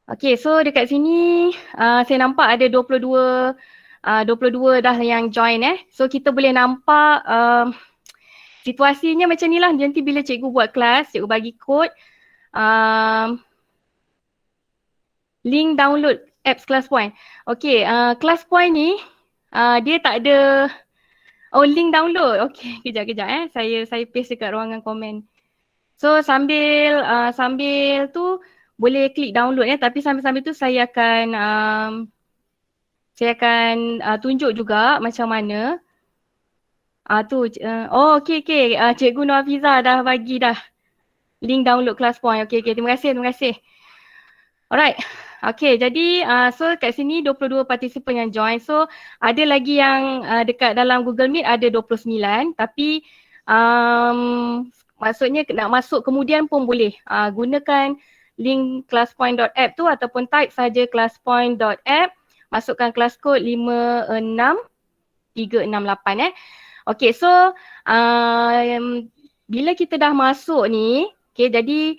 Okay, so dekat sini saya nampak ada 22 dah yang join So kita boleh nampak situasinya macam ni lah. Nanti bila cikgu buat kelas, cikgu bagi kod link download apps ClassPoint. Okay, ClassPoint ni dia tak ada link download. Okay, kejap saya paste dekat ruangan komen. So sambil tu boleh klik download tapi sambil-sambil tu saya akan tunjuk juga macam mana. Okay. Cikgu Nur Hafiza dah bagi dah link download ClassPoint. Okay, terima kasih. Alright. Okay, jadi so kat sini 22 participant yang join. So ada lagi yang dekat dalam Google Meet ada 29 tapi maksudnya nak masuk kemudian pun boleh gunakan link classpoint.app tu ataupun type saja classpoint.app, masukkan kelas kod 56368 Okay, so bila kita dah masuk ni, okay, jadi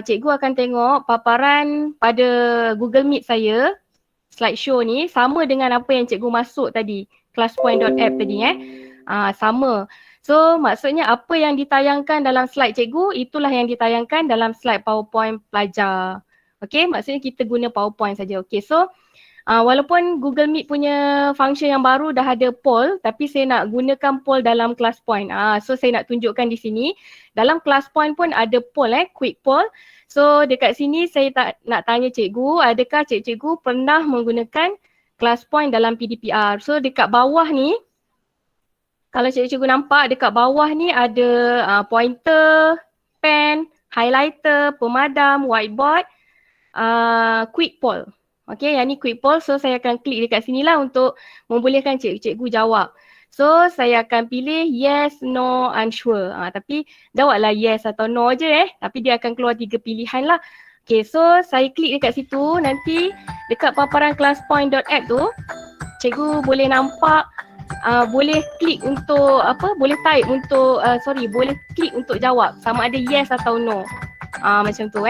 cikgu akan tengok paparan pada Google Meet saya, slideshow ni sama dengan apa yang cikgu masuk tadi, classpoint.app tadi sama. So maksudnya apa yang ditayangkan dalam slide cikgu, itulah yang ditayangkan dalam slide PowerPoint pelajar. Okay, maksudnya kita guna PowerPoint saja. Okay, so walaupun Google Meet punya function yang baru dah ada poll, tapi saya nak gunakan poll dalam ClassPoint. So saya nak tunjukkan di sini, dalam ClassPoint pun ada poll quick poll. So dekat sini saya nak tanya cikgu, adakah cikgu pernah menggunakan ClassPoint dalam PDPR? So dekat bawah ni, kalau cikgu nampak dekat bawah ni ada pointer, pen, highlighter, pemadam, whiteboard, quick poll. Okay, yang ni quick poll. So saya akan klik dekat sini lah untuk membolehkan cikgu jawab. So saya akan pilih yes, no, unsure. Tapi jawablah yes atau no je Tapi dia akan keluar 3 pilihan lah. Okay, so saya klik dekat situ. Nanti dekat paparan classpoint.app tu, cikgu boleh nampak boleh klik untuk boleh type untuk boleh klik untuk jawab sama ada yes atau no. Macam tu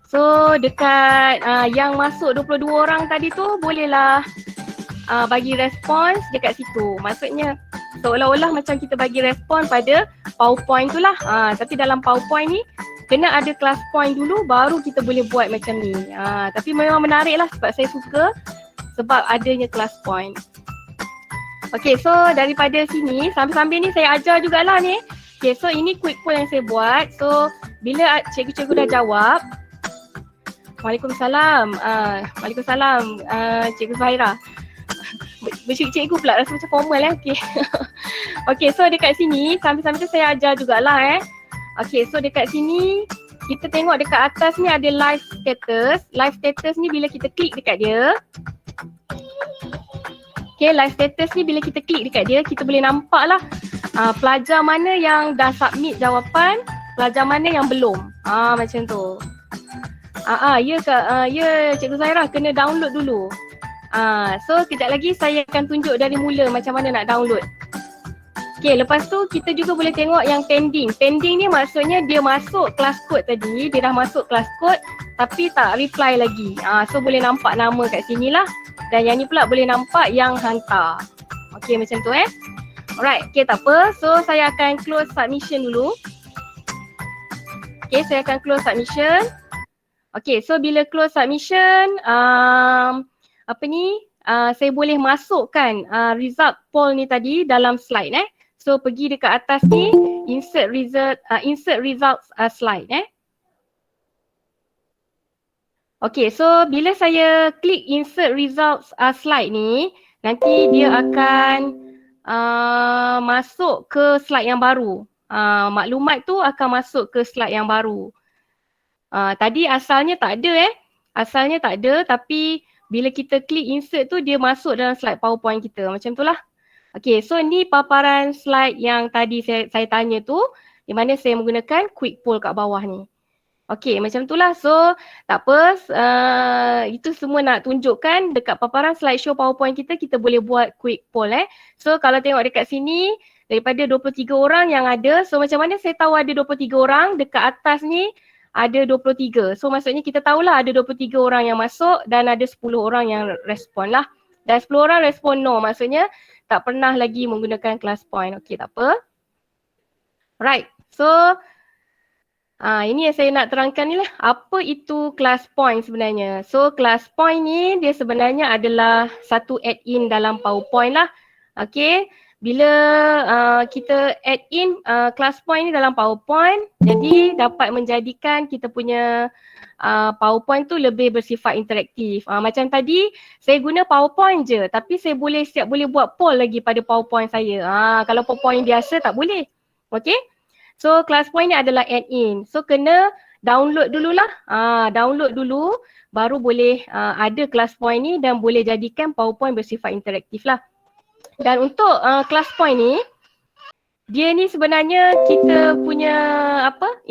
So dekat yang masuk 22 orang tadi tu bolehlah bagi respons dekat situ. Maksudnya seolah-olah macam kita bagi respon pada PowerPoint tu lah. Tapi dalam PowerPoint ni kena ada ClassPoint dulu baru kita boleh buat macam ni. Tapi memang menarik lah sebab saya suka sebab adanya ClassPoint. Okay, so daripada sini sambil-sambil ni saya ajar jugalah ni. Okay, so ini quick poll yang saya buat. So bila cikgu-cikgu dah jawab, Waalaikumsalam. Waalaikumsalam Cikgu Zahira. Cikgu pula rasa macam formal Okay. Okay, so dekat sini sambil-sambil tu saya ajar jugalah Okay, so dekat sini kita tengok dekat atas ni ada live status. Live status ni bila kita klik dekat dia, okay, live status ni bila kita klik dekat dia, kita boleh nampak lah pelajar mana yang dah submit jawapan, pelajar mana yang belum. Macam tu. Ya Cikgu Zahira kena download dulu. So kejap lagi saya akan tunjuk dari mula macam mana nak download. Okay, lepas tu kita juga boleh tengok yang pending. Pending ni maksudnya dia masuk kelas kod tadi, dia dah masuk kelas kod tapi tak reply lagi. So boleh nampak nama kat sini lah. Dan yang ni pula boleh nampak yang hantar. Okay, macam tu Alright, okay, tak apa. So saya akan close submission dulu. Okay, saya akan close submission. Okay, so bila close submission, saya boleh masukkan result poll ni tadi dalam slide So pergi dekat atas ni, insert results slide Okay, so bila saya klik insert results slide ni, nanti dia akan masuk ke slide yang baru. Maklumat tu akan masuk ke slide yang baru. Tadi asalnya tak ada Asalnya tak ada tapi bila kita klik insert tu dia masuk dalam slide PowerPoint kita. Macam tu lah. Okay, so ni paparan slide yang tadi saya tanya tu di mana saya menggunakan quick poll kat bawah ni. Okay, macam tu lah. So tak apa, itu semua nak tunjukkan dekat paparan slideshow PowerPoint kita boleh buat quick poll So kalau tengok dekat sini daripada 23 orang yang ada, so macam mana saya tahu ada 23 orang? Dekat atas ni ada 23. So maksudnya kita tahulah ada 23 orang yang masuk dan ada 10 orang yang respon lah. Dan 10 orang respon no, maksudnya tak pernah lagi menggunakan class point. Okay, tak apa. Right, so ini yang saya nak terangkan ni lah. Apa itu class point sebenarnya? So class point ni dia sebenarnya adalah satu add-in dalam PowerPoint lah. Okay, bila kita add in class point ni dalam PowerPoint, jadi dapat menjadikan kita punya PowerPoint tu lebih bersifat interaktif. Macam tadi saya guna PowerPoint je, tapi saya boleh siap boleh buat poll lagi pada PowerPoint saya. Kalau PowerPoint biasa tak boleh. Okay. So class point ni adalah add-in. So kena download dululah. Download dulu baru boleh ada class point ni dan boleh jadikan PowerPoint bersifat interaktif lah. Dan untuk class point ni, dia ni sebenarnya kita punya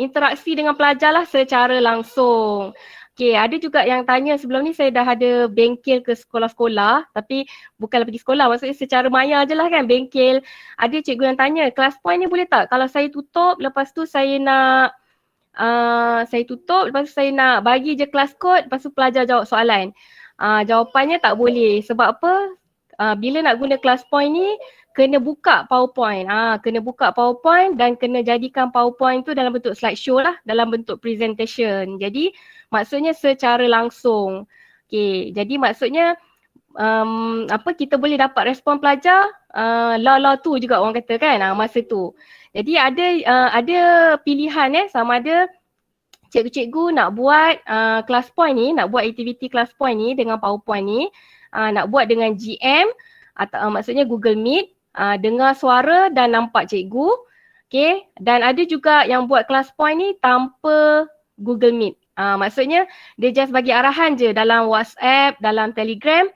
interaksi dengan pelajar lah secara langsung. Okay, ada juga yang tanya sebelum ni saya dah ada bengkel ke sekolah-sekolah, tapi bukanlah pergi sekolah, maksudnya secara maya je lah kan bengkel. Ada cikgu yang tanya, class point ni boleh tak? Kalau saya tutup, lepas tu saya nak lepas tu saya nak bagi je class code, lepas tu pelajar jawab soalan. Jawapannya tak boleh. Sebab apa? Bila nak guna class point ni, kena buka PowerPoint. Kena buka PowerPoint dan kena jadikan PowerPoint tu dalam bentuk slideshow lah, dalam bentuk presentation. Jadi maksudnya secara langsung. Okay, jadi maksudnya kita boleh dapat respon pelajar la tu juga orang kata kan masa tu. Jadi ada pilihan sama ada cikgu-cikgu nak buat class point ni, nak buat aktiviti class point ni dengan PowerPoint ni, nak buat dengan GM atau maksudnya Google Meet, dengar suara dan nampak cikgu. Okay, dan ada juga yang buat class point ni tanpa Google Meet. Maksudnya dia just bagi arahan je dalam WhatsApp, dalam Telegram.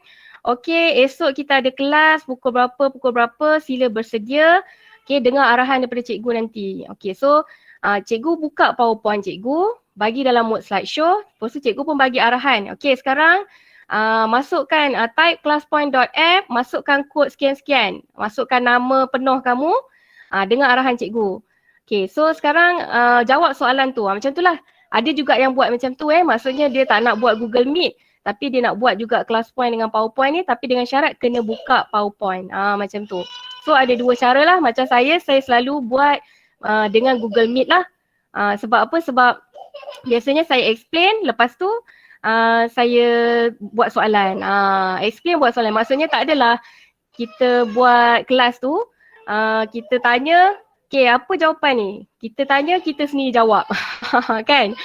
Okay, esok kita ada kelas pukul berapa, sila bersedia. Okay, dengar arahan daripada cikgu nanti. Okay, so cikgu buka PowerPoint cikgu, bagi dalam mode slideshow, lepas tu cikgu pun bagi arahan. Okay, sekarang masukkan type classpoint.app, masukkan kod sekian-sekian, masukkan nama penuh kamu, dengar arahan cikgu. Okay, so sekarang jawab soalan tu. Macam tu lah. Ada juga yang buat macam tu maksudnya dia tak nak buat Google Meet, tapi dia nak buat juga class point dengan PowerPoint ni, tapi dengan syarat kena buka PowerPoint. Macam tu. So ada dua cara lah. Macam saya selalu buat dengan Google Meet lah. Sebab apa? Sebab biasanya saya explain, lepas tu saya buat soalan. Explain buat soalan. Maksudnya tak adalah kita buat kelas tu, kita tanya, okay apa jawapan ni? Kita tanya, kita sendiri jawab. Kan?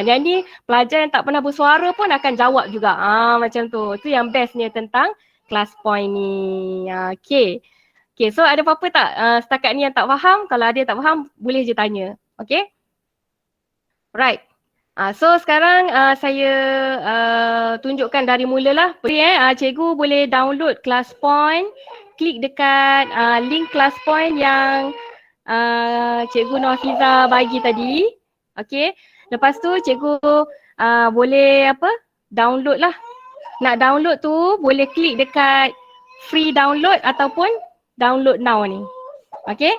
Jadi pelajar yang tak pernah bersuara pun akan jawab juga. Macam tu. Itu yang bestnya tentang class point ni. Okay. Okay, so ada apa-apa tak setakat ni yang tak faham? Kalau ada yang tak faham, boleh je tanya. Okay? Right. So sekarang saya tunjukkan dari mula lah. Cikgu boleh download class point, klik dekat link class point yang Cikgu Nofiza bagi tadi. Okay. Lepas tu cikgu boleh download lah. Nak download tu boleh klik dekat free download ataupun download now ni. Okay.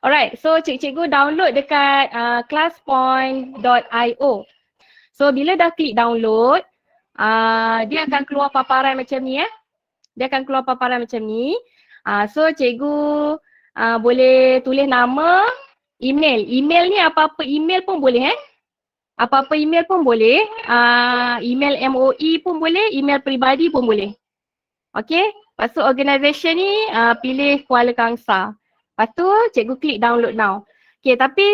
Alright, so cikgu download dekat classpoint.io. So bila dah klik download, dia akan keluar paparan macam ni Dia akan keluar paparan macam ni. So cikgu boleh tulis nama, email. Email ni apa-apa email pun boleh Apa-apa email pun boleh. Email MOE pun boleh, email peribadi pun boleh. Okay, lepas tu organisation ni pilih Kuala Kangsar. Lepas tu cikgu klik download now. Okay, tapi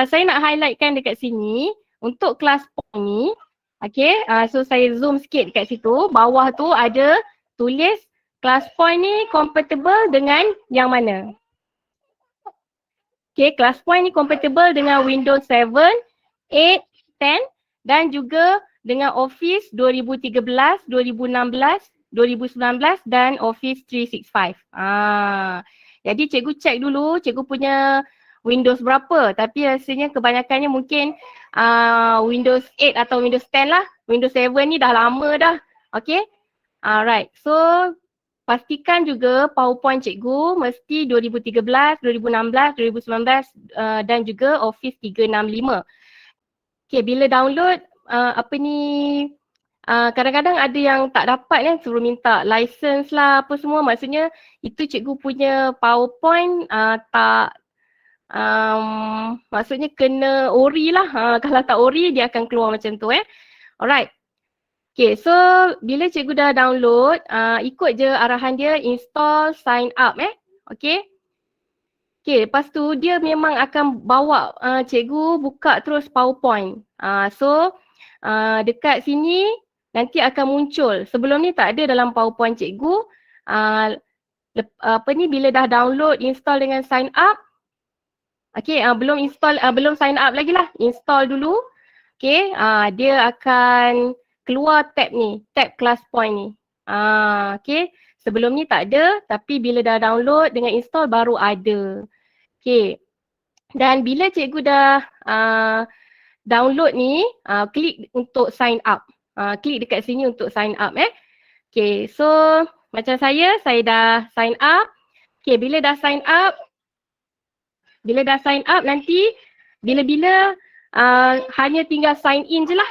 saya nak highlightkan dekat sini untuk kelas point ni. Okay, so saya zoom sikit dekat situ. Bawah tu ada tulis kelas point ni compatible dengan yang mana. Okay, kelas point ni compatible dengan Windows 7, 8, 10 dan juga dengan Office 2013, 2016, 2019 dan Office 365. Jadi cikgu cek dulu cikgu punya Windows berapa, tapi rasanya kebanyakannya mungkin Windows 8 atau Windows 10 lah. Windows 7 ni dah lama dah. Okay. Alright. So pastikan juga PowerPoint cikgu mesti 2013, 2016, 2019 dan juga Office 365. Okay, bila download apa ni, kadang-kadang ada yang tak dapat kan, suruh minta license lah apa semua. Maksudnya itu cikgu punya PowerPoint tak maksudnya kena ori lah. Kalau tak ori dia akan keluar macam tu Alright. Okay, so bila cikgu dah download, ikut je arahan dia, install, sign up Okay. Okay, lepas tu dia memang akan bawa cikgu buka terus PowerPoint. So dekat sini nanti akan muncul. Sebelum ni tak ada dalam PowerPoint cikgu. Apa ni, bila dah download, install dengan sign up. Okay, belum install, belum sign up lagi lah. Install dulu. Okay, dia akan keluar tab ni, tab class point ni. Okay, sebelum ni tak ada, tapi bila dah download dengan install baru ada. Okay, dan bila cikgu dah download ni, klik untuk sign up. Klik dekat sini untuk sign up Okay, so macam saya dah sign up. Okay, bila dah sign up nanti bila-bila hanya tinggal sign in je lah.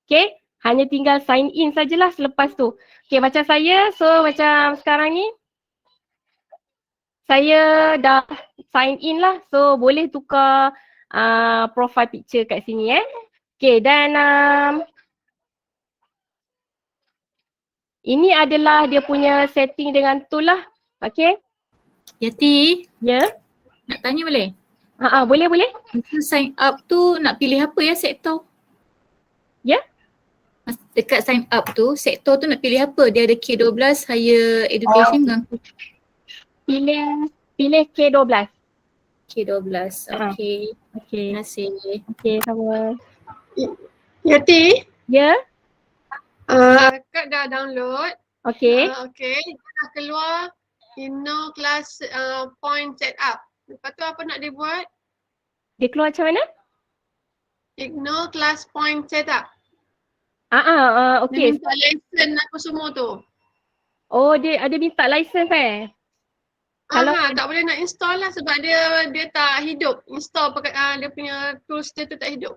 Okay, hanya tinggal sign in sajalah selepas tu. Okay, macam saya, so macam sekarang ni, saya dah sign in lah. So boleh tukar profile picture kat sini Okay, dan ini adalah dia punya setting dengan tool lah. Okay. Yati, Ya. nak tanya boleh? Boleh. Masa sign up tu nak pilih apa ya sektor? Ya. Dekat sign up tu, sektor tu nak pilih apa? Dia ada K12, higher education dengan Pilih K12. K12. Okay. Okay. Terima kasih. Okay, sama. Yati? Ya. Kak dah download. Okay. Okay, dah keluar Inno class point setup. Lepas tu apa nak dibuat? Dia keluar macam mana? Ignore class point setup. Okay. Dia minta license apa semua tu. Oh, dia ada minta license Kalau tak boleh nak install lah sebab dia tak hidup. Install dia punya tools dia tu tak hidup.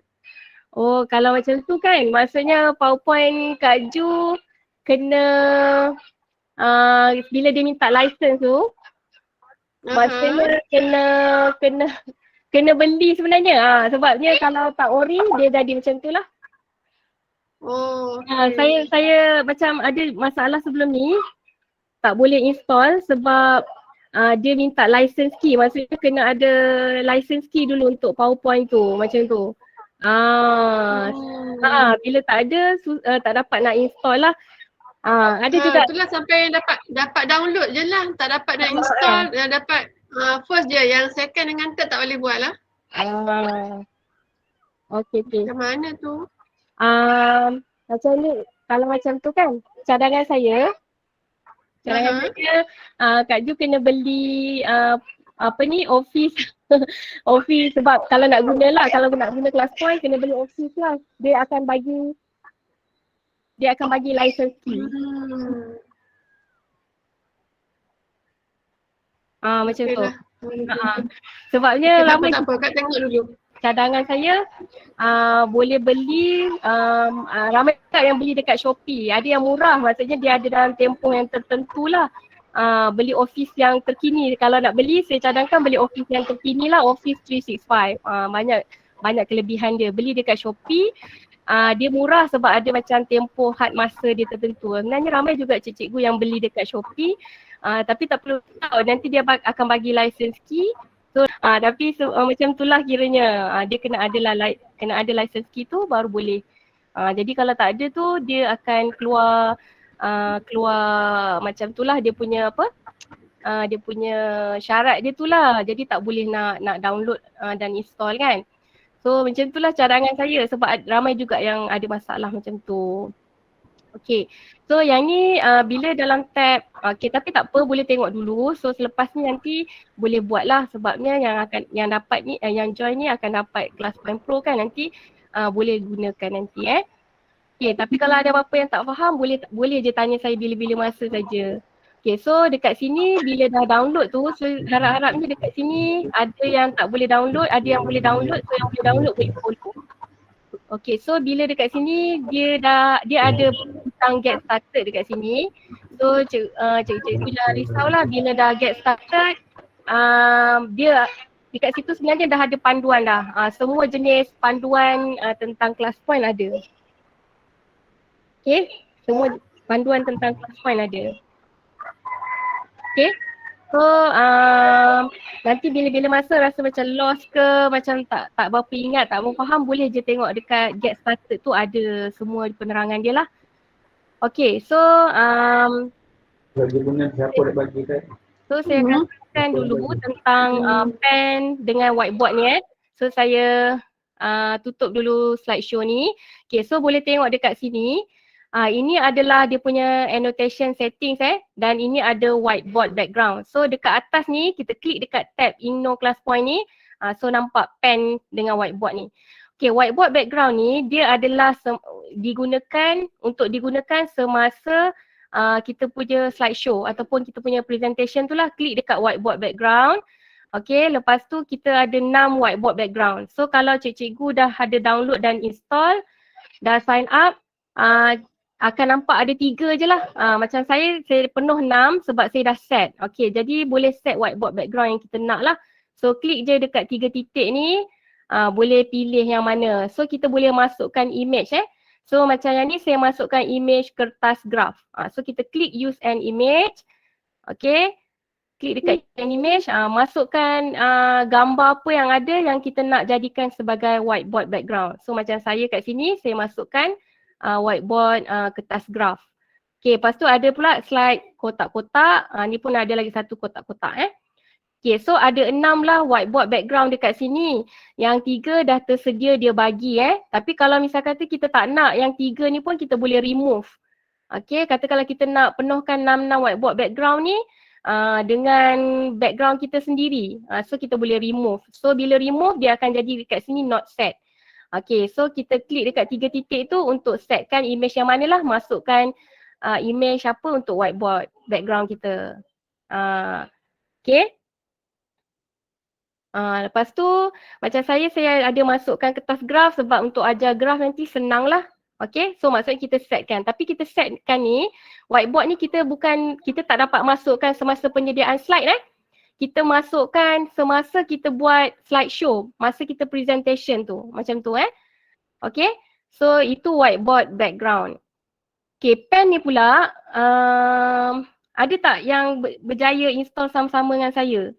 Oh, kalau macam tu kan, maksudnya PowerPoint Kak Ju kena bila dia minta license tu, maksudnya kena beli sebenarnya. Sebabnya kalau tak ori dia jadi macam tu lah. Oh, okay. Saya macam ada masalah sebelum ni, tak boleh install sebab dia minta license key. Maksudnya kena ada license key dulu untuk PowerPoint tu, macam tu. Bila tak ada, tak dapat nak install lah. Ada juga. Itulah sampai dapat download je lah. Tak dapat nak install, dapat first je. Yang second dengan third tak boleh buat lah. Okay. Macam mana tu? Macam ni, kalau macam tu kan, cadangan saya, Kak Ju kena beli Office Office sebab kalau nak guna lah, kalau nak guna class point kena beli Office lah. Dia akan bagi license key. Macam tu. Sebabnya tak apa, Kak tengok dulu. Cadangan saya boleh beli, ramai tak yang beli dekat Shopee. Ada yang murah, maksudnya dia ada dalam tempoh yang tertentu lah. Beli Office yang terkini. Kalau nak beli, saya cadangkan beli Office yang terkini lah, Office 365. Banyak kelebihan dia. Beli dekat Shopee, dia murah sebab ada macam tempoh had masa dia tertentu. Sebenarnya ramai juga cikgu yang beli dekat Shopee, tapi tak perlu tahu, nanti dia akan bagi license key. So, tapi macam itulah kiranya, dia kena ada license key tu baru boleh. Jadi kalau tak ada tu dia akan keluar macam itulah dia punya dia punya syarat dia tu lah. Jadi tak boleh nak download dan install kan. So macam itulah cadangan saya sebab ramai juga yang ada masalah macam tu. Okay, so yang ni bila dalam tab, okay, tapi tak apa, boleh tengok dulu. So selepas ni nanti boleh buat lah sebabnya yang dapat ni, yang join ni akan dapat Class Point Pro kan, nanti boleh gunakan nanti Okay, tapi kalau ada apa-apa yang tak faham boleh je tanya saya bila-bila masa saja. Okay, so dekat sini bila dah download tu, so harap-harapnya dekat sini ada yang tak boleh download, ada yang boleh download, so yang boleh download boleh follow. Okay, so bila dekat sini dia ada butang get started dekat sini. So cikgu jangan risaulah bila dah get started, dia dekat situ sebenarnya dah ada panduan dah. Semua jenis panduan tentang class point ada. Okay, semua panduan tentang class point ada. Okay, so nanti bila-bila masa rasa macam lost ke, macam tak berapa ingat, tak berapa faham, boleh je tengok dekat get started tu ada semua penerangan dia lah. Okay, so saya akan terangkan dulu tentang pen dengan whiteboard ni So saya tutup dulu slideshow ni. Okay, so boleh tengok dekat sini. Ini adalah dia punya annotation settings dan ini ada whiteboard background. So dekat atas ni kita klik dekat tab Ignore Class Point ni. So nampak pen dengan whiteboard ni. Okay, whiteboard background ni dia adalah digunakan semasa kita punya slideshow ataupun kita punya presentation tu lah. Klik dekat whiteboard background. Okay, lepas tu kita ada 6 whiteboard background. So kalau cikgu dah ada download dan install, dah sign up, akan nampak ada 3 je lah. Macam saya penuh 6 sebab saya dah set. Okay, jadi boleh set whiteboard background yang kita nak lah. So klik je dekat 3 titik ni, boleh pilih yang mana. So kita boleh masukkan image So macam yang ni saya masukkan image kertas graf. So kita klik use an image. Okay, klik dekat an image, masukkan gambar apa yang ada yang kita nak jadikan sebagai whiteboard background. So macam saya kat sini, saya masukkan whiteboard kertas graf. Okay, lepas tu ada pula slide kotak-kotak. Ni pun ada lagi satu kotak-kotak Okay, so ada 6 lah whiteboard background dekat sini. Yang 3 dah tersedia dia bagi Tapi kalau misal kata kita tak nak yang 3 ni pun kita boleh remove. Okay, katakanlah kita nak penuhkan 6 whiteboard background ni dengan background kita sendiri. So kita boleh remove. So bila remove dia akan jadi dekat sini not set. Okay, so kita klik dekat 3 titik tu untuk setkan image yang mana lah. Masukkan image apa untuk whiteboard background kita. Okay. Lepas tu macam saya ada masukkan kertas graf sebab untuk ajar graf nanti senang lah. Okay, so maksudnya kita setkan. Tapi kita setkan ni, whiteboard ni kita tak dapat masukkan semasa penyediaan slide Kita masukkan semasa kita buat slideshow, masa kita presentation tu. Macam tu Okay, so itu whiteboard background. Okay, pen ni pula, ada tak yang berjaya install sama-sama dengan saya?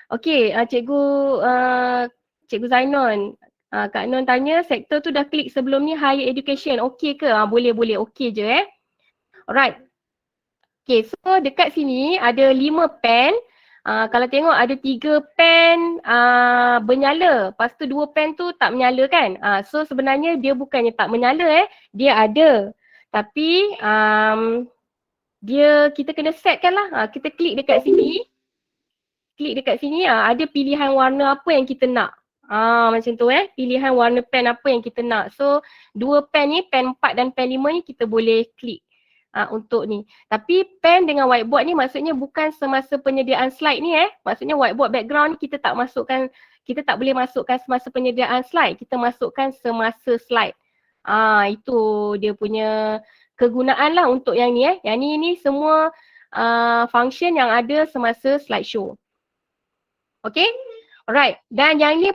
Okay, Cikgu Zainon. Kak Non tanya sektor tu dah klik sebelum ni higher education, okey ke? Boleh, okey je Alright. Okay, so dekat sini ada 5 pen. Kalau tengok ada 3 pen bernyala, lepas tu 2 pen tu tak menyala kan? So sebenarnya dia bukannya tak menyala dia ada. Tapi kita kena setkan lah. Kita klik dekat sini. Klik dekat sini ada pilihan warna apa yang kita nak. Macam tu pilihan warna pen apa yang kita nak. So 2 pen ni, pen 4 dan pen 5 ni kita boleh klik untuk ni. Tapi pen dengan whiteboard ni maksudnya bukan semasa penyediaan slide ni Maksudnya whiteboard background ni kita tak boleh masukkan semasa penyediaan slide. Kita masukkan semasa slide. Itu dia punya kegunaan lah untuk yang ni Yang ni semua function yang ada semasa slideshow. Okay? Alright, dan yang ni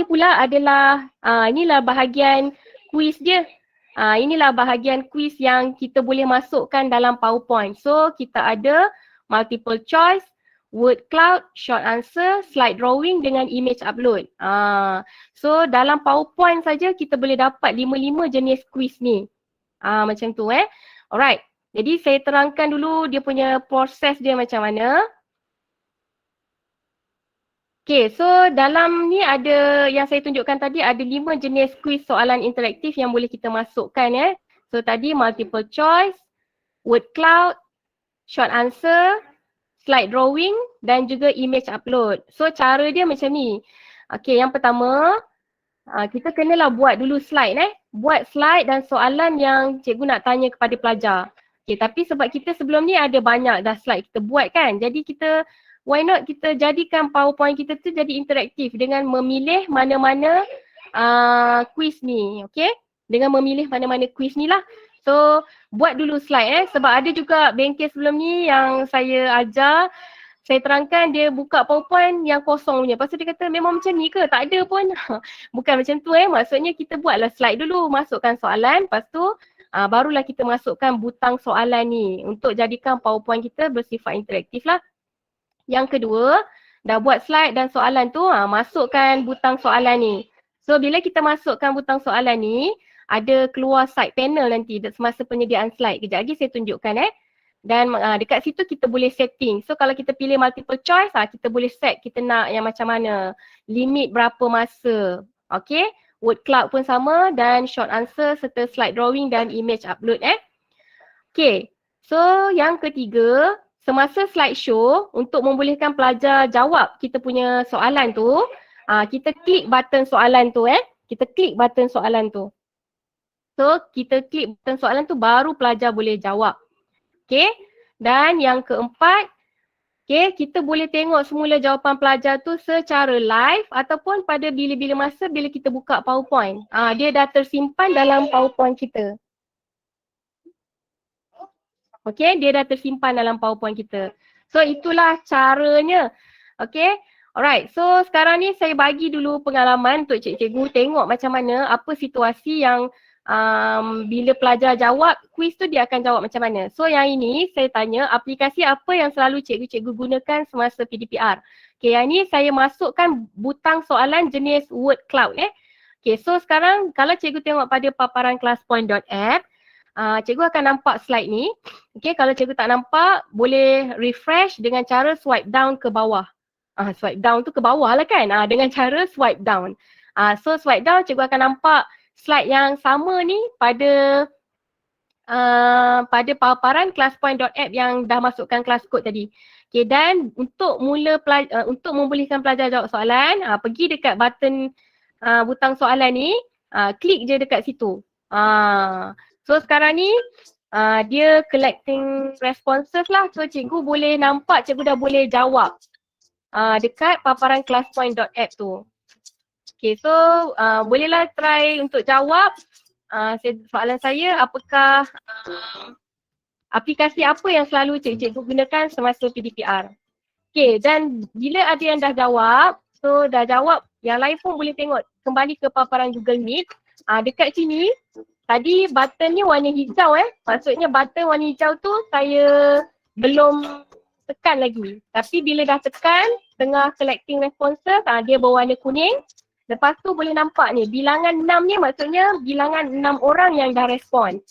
pula adalah inilah bahagian quiz dia. Inilah bahagian quiz yang kita boleh masukkan dalam PowerPoint. So kita ada multiple choice, word cloud, short answer, slide drawing dengan image upload. So dalam PowerPoint saja kita boleh dapat 5 jenis quiz ni. Macam tu Alright. Jadi saya terangkan dulu dia punya proses dia macam mana. Okay, so dalam ni ada yang saya tunjukkan tadi ada 5 jenis quiz soalan interaktif yang boleh kita masukkan So tadi multiple choice, word cloud, short answer, slide drawing dan juga image upload. So cara dia macam ni. Okay, yang pertama kita kenalah buat dulu slide Buat slide dan soalan yang cikgu nak tanya kepada pelajar. Okay, tapi sebab kita sebelum ni ada banyak dah slide kita buat kan. Jadi kita, why not kita jadikan PowerPoint kita tu jadi interaktif dengan memilih mana-mana quiz ni. Okay, dengan memilih mana-mana quiz ni lah. So buat dulu slide sebab ada juga bengkel sebelum ni yang saya ajar, saya terangkan dia buka PowerPoint yang kosong punya. Lepas tu dia kata memang macam ni ke? Tak ada pun. Bukan macam tu maksudnya kita buatlah slide dulu, masukkan soalan, lepas tu barulah kita masukkan butang soalan ni untuk jadikan PowerPoint kita bersifat interaktif lah. Yang kedua, dah buat slide dan soalan tu, masukkan butang soalan ni. So bila kita masukkan butang soalan ni, ada keluar side panel nanti semasa penyediaan slide. Kejap lagi saya tunjukkan Dan dekat situ kita boleh setting. So kalau kita pilih multiple choice, kita boleh set kita nak yang macam mana. Limit berapa masa. Okay. Word cloud pun sama dan short answer serta slide drawing dan image upload Okay. So yang ketiga, semasa slide show untuk membolehkan pelajar jawab kita punya soalan tu, kita klik button soalan tu Kita klik button soalan tu. So kita klik button soalan tu baru pelajar boleh jawab. Okay, dan yang keempat, okay, kita boleh tengok semula jawapan pelajar tu secara live ataupun pada bila-bila masa bila kita buka PowerPoint. Dia dah tersimpan dalam PowerPoint kita. Okay, dia dah tersimpan dalam PowerPoint kita. So itulah caranya. Okay, alright. So sekarang ni saya bagi dulu pengalaman untuk cikgu tengok macam mana, apa situasi yang bila pelajar jawab kuis tu dia akan jawab macam mana. So yang ini saya tanya aplikasi apa yang selalu cikgu-cikgu gunakan semasa PDPR. Okay, yang ni saya masukkan butang soalan jenis word cloud Okay, so sekarang kalau cikgu tengok pada paparan classpoint.app, cikgu akan nampak slide ni. Okay, kalau cikgu tak nampak boleh refresh dengan cara swipe down ke bawah. Swipe down tu ke bawah lah kan, dengan cara swipe down. So swipe down cikgu akan nampak slide yang sama ni pada paparan classpoint.app yang dah masukkan kelas kod tadi. Okay, dan untuk untuk membolehkan pelajar jawab soalan, pergi dekat button butang soalan ni, klik je dekat situ. So sekarang ni dia collecting responses lah. So cikgu boleh nampak cikgu dah boleh jawab dekat paparan classpoint.app tu. Okay, so bolehlah try untuk jawab soalan saya, apakah aplikasi apa yang selalu cikgu gunakan semasa PDPR. Okay, dan bila ada yang dah jawab, so dah jawab, yang lain pun boleh tengok kembali ke paparan Google Meet. Dekat sini, tadi button ni warna hijau maksudnya button warna hijau tu saya belum tekan lagi. Tapi bila dah tekan, tengah collecting responses, dia berwarna kuning. Lepas tu boleh nampak ni, bilangan 6 ni maksudnya bilangan 6 orang yang dah respon.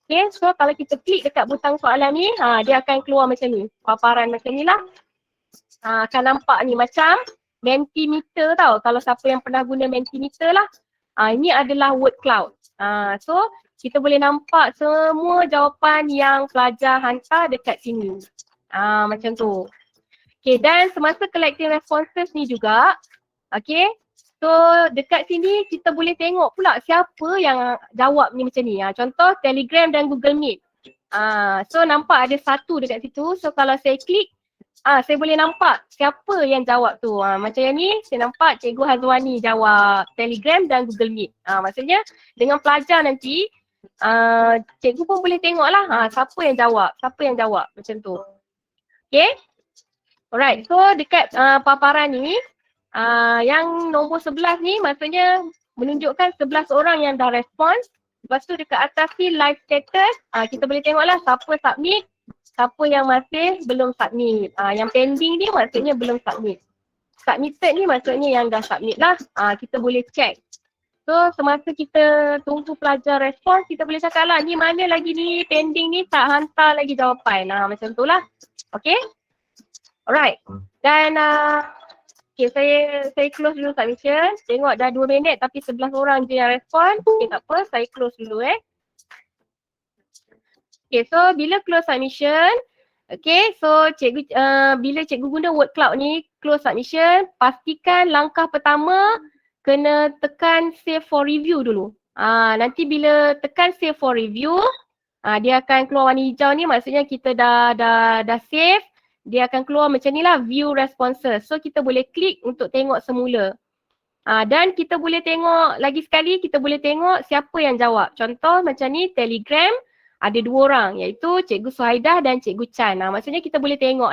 Okay, so kalau kita klik dekat butang soalan ni, dia akan keluar macam ni. Paparan macam ni lah. Akan nampak ni macam Mentimeter tau. Kalau siapa yang pernah guna Mentimeter lah. Ini adalah word cloud. So kita boleh nampak semua jawapan yang pelajar hantar dekat sini. Macam tu. Okay, dan semasa collecting responses ni juga, okay, so dekat sini kita boleh tengok pula siapa yang jawab ni macam ni. Contoh Telegram dan Google Meet. So nampak ada satu dekat situ. So kalau saya klik, saya boleh nampak siapa yang jawab tu. Macam yang ni saya nampak Cikgu Hazwani jawab Telegram dan Google Meet. Maksudnya dengan pelajar nanti cikgu pun boleh tengok lah siapa yang jawab macam tu. Okay. Alright, so dekat paparan ni yang nombor 11 ni maksudnya menunjukkan 11 orang yang dah respon. Lepas tu dekat atas ni live status, kita boleh tengoklah siapa submit, siapa yang masih belum submit. Yang pending ni maksudnya belum submit. Submitted ni maksudnya yang dah submit lah. Kita boleh check. So semasa kita tunggu pelajar respon, kita boleh cakap lah ni mana lagi ni pending ni tak hantar lagi jawapan. Macam tu lah. Okay. Alright. Dan okay, saya close dulu submission. Tengok dah 2 minit tapi 11 orang je yang respon. Okay, tak apa, saya close dulu Okay, so bila close submission, okay, so cikgu bila cikgu guna word cloud ni close submission, pastikan langkah pertama kena tekan save for review dulu. Nanti bila tekan save for review, dia akan keluar warna hijau ni, maksudnya kita dah save. Dia akan keluar macam ni lah, view responses. So kita boleh klik untuk tengok semula. Dan kita boleh tengok lagi sekali, kita boleh tengok siapa yang jawab. Contoh macam ni, Telegram ada 2 orang, iaitu Cikgu Suhaidah dan Cikgu Chan. Maksudnya kita boleh tengok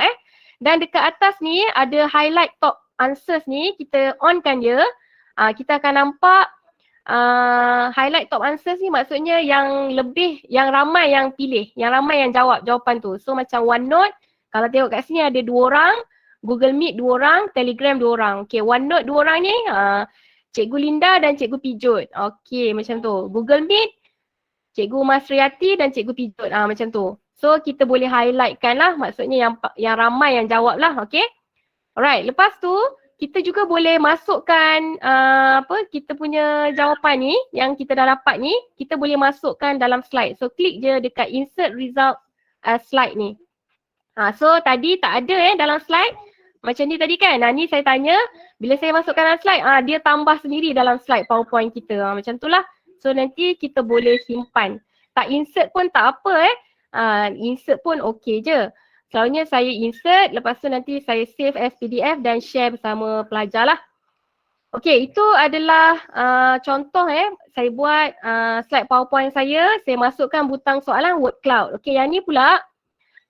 Dan dekat atas ni ada highlight top answers ni, kita onkan dia. Kita akan nampak highlight top answers ni, maksudnya yang ramai yang pilih, yang ramai yang jawab jawapan tu. So macam OneNote, kalau tengok kat sini ada 2 orang, Google Meet 2 orang, Telegram 2 orang. Okay, OneNote 2 orang ni, Cikgu Linda dan Cikgu Pijut. Okay, macam tu. Google Meet, Cikgu Masriati dan Cikgu Pijut. Macam tu. So kita boleh highlightkan lah, maksudnya yang ramai yang jawab lah. Okay. Alright, lepas tu kita juga boleh masukkan kita punya jawapan ni yang kita dah dapat ni, kita boleh masukkan dalam slide. So klik je dekat insert result slide ni. So tadi tak ada dalam slide. Macam ni tadi kan. Ni saya tanya, bila saya masukkan dalam slide, dia tambah sendiri dalam slide PowerPoint kita. Macam tu lah. So nanti kita boleh simpan. Tak insert pun tak apa insert pun okey je. Selalunya saya insert, lepas tu nanti saya save as PDF dan share bersama pelajar lah. Okey, itu adalah contoh saya buat slide PowerPoint saya masukkan butang soalan word cloud. Okey, yang ni pula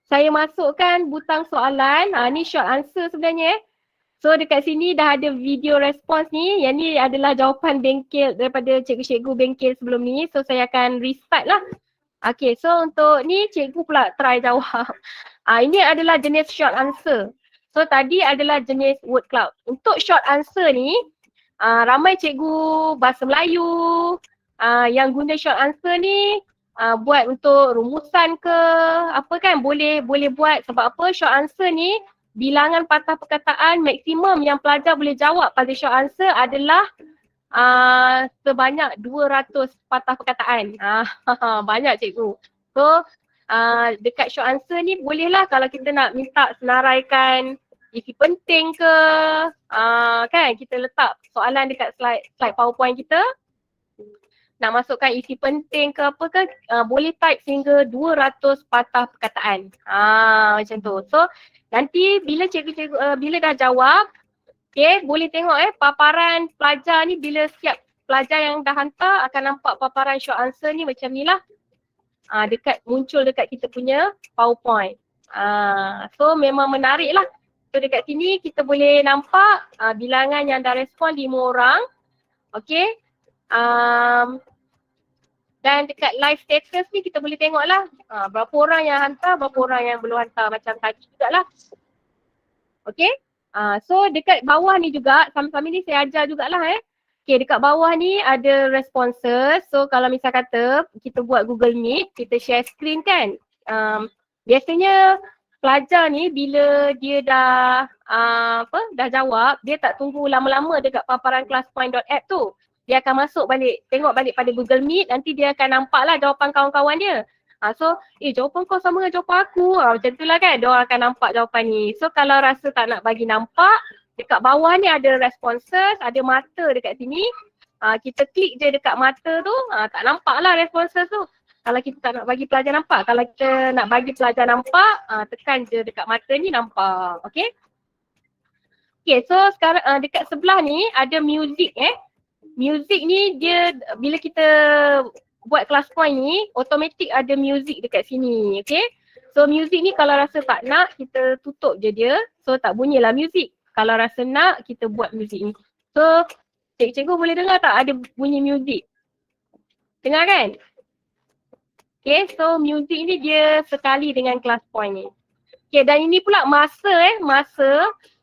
saya masukkan butang soalan, ni short answer sebenarnya So dekat sini dah ada video response ni, yang ni adalah jawapan bengkel daripada cikgu-cikgu bengkel sebelum ni. So saya akan restart lah. Okay, so untuk ni cikgu pula try jawab. Ini adalah jenis short answer. So tadi adalah jenis word cloud. Untuk short answer ni, ramai cikgu bahasa Melayu yang guna short answer ni buat untuk rumusan ke apa kan, boleh buat. Sebab apa, short answer ni bilangan patah perkataan maksimum yang pelajar boleh jawab pada short answer adalah sebanyak 200 patah perkataan. Banyak cikgu. So dekat short answer ni bolehlah kalau kita nak minta senaraikan isi penting ke, kan kita letak soalan dekat slide PowerPoint kita. Nak masukkan isi penting ke apa ke, boleh type sehingga 200 patah perkataan. Macam tu. So nanti bila cikgu-cikgu bila dah jawab, okay, boleh tengok paparan pelajar ni, bila setiap pelajar yang dah hantar akan nampak paparan short answer ni macam ni lah. Muncul dekat kita punya PowerPoint. So memang menarik lah. So dekat sini kita boleh nampak bilangan yang dah respon 5 orang. Okay. Dan dekat live status ni kita boleh tengok lah berapa orang yang hantar, berapa orang yang belum hantar, macam tadi jugalah. Okay. So dekat bawah ni juga, sama-sama ni saya ajar jugalah Okay, dekat bawah ni ada responses. So kalau misal kata kita buat Google Meet, kita share screen kan. Biasanya pelajar ni bila dia dah jawab, dia tak tunggu lama-lama dekat paparan classpoint.app tu. Dia akan masuk balik, tengok balik pada Google Meet, nanti dia akan nampak lah jawapan kawan-kawan dia. So, jawapan kau sama dengan jawapan aku. Macam tu lah kan, dia orang akan nampak jawapan ni. So kalau rasa tak nak bagi nampak, dekat bawah ni ada responses, ada mata dekat sini. Kita klik je dekat mata tu, tak nampak lah responses tu. Kalau kita tak nak bagi pelajar nampak, kalau kita nak bagi pelajar nampak, tekan je dekat mata ni nampak. Okay. Okay, so sekarang dekat sebelah ni ada music Music ni dia bila kita buat class point ni, automatic ada music dekat sini, okay. So music ni kalau rasa tak nak, kita tutup je dia, so tak bunyilah music. Kalau rasa nak, kita buat music ni. So cikgu boleh dengar tak ada bunyi music? Dengar kan? Okay, so music ni dia sekali dengan class point ni. Okay, dan ini pula masa.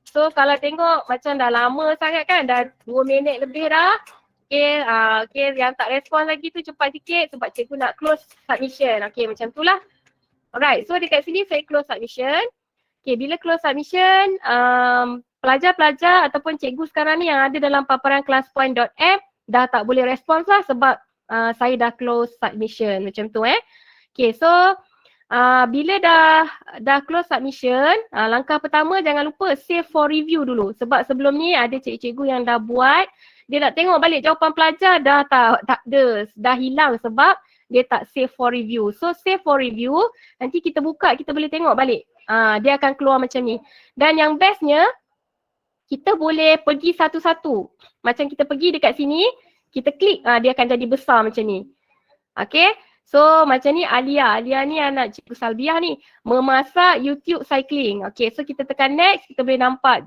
So kalau tengok macam dah lama sangat kan, dah 2 minit lebih dah. Okay, yang tak respon lagi tu cepat sikit sebab cikgu nak close submission. Okay, macam tu lah. Alright, so dekat sini saya close submission. Okay, bila close submission, pelajar-pelajar ataupun cikgu sekarang ni yang ada dalam paparan classpoint.app dah tak boleh respons lah sebab saya dah close submission. Macam tu Okay, so bila dah close submission, langkah pertama jangan lupa save for review dulu. Sebab sebelum ni ada cikgu-cikgu yang dah buat, dia nak tengok balik jawapan pelajar dah tak ada, dah hilang sebab dia tak save for review. So save for review, nanti kita buka, kita boleh tengok balik. Dia akan keluar macam ni. Dan yang bestnya, kita boleh pergi satu-satu. Macam kita pergi dekat sini, kita klik, dia akan jadi besar macam ni. Okay, so macam ni Alia. Alia ni anak Cikgu Salbiah ni, memasak YouTube cycling. Okay, so kita tekan next, kita boleh nampak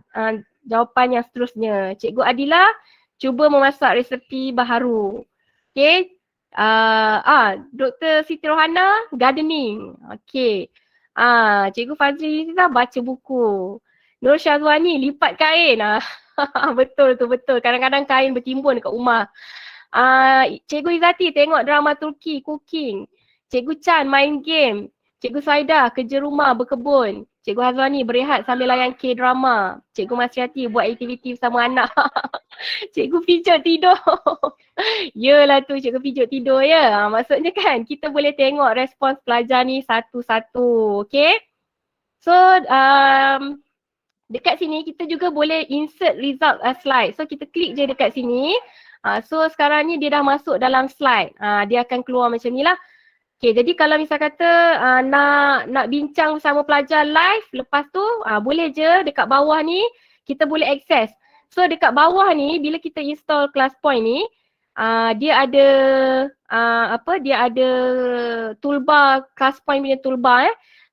jawapan yang seterusnya. Cikgu Adila cuba memasak resepi baharu. Okay, Dr. Siti Rohana gardening. Okay, Cikgu Fazli dah baca buku. Nur Syazwani lipat kain. Betul tu, betul. Kadang-kadang kain bertimbun dekat rumah. Cikgu Izzati tengok drama Turki, cooking. Cikgu Chan main game. Cikgu Saidah kerja rumah, berkebun. Cikgu Hazwani berehat sambil layan K-drama. Cikgu Masriati buat aktiviti bersama anak. Cikgu pijat tidur. Yelah tu cikgu pijat tidur ya. Maksudnya kan kita boleh tengok respons pelajar ni satu-satu. Okay. So dekat sini kita juga boleh insert result slide. So kita klik je dekat sini. So sekarang ni dia dah masuk dalam slide. Dia akan keluar macam ni lah. Okay, jadi kalau misal kata nak bincang bersama pelajar live, lepas tu boleh je dekat bawah ni kita boleh access. So dekat bawah ni bila kita install ClassPoint ni, dia ada dia ada toolbar, ClassPoint punya toolbar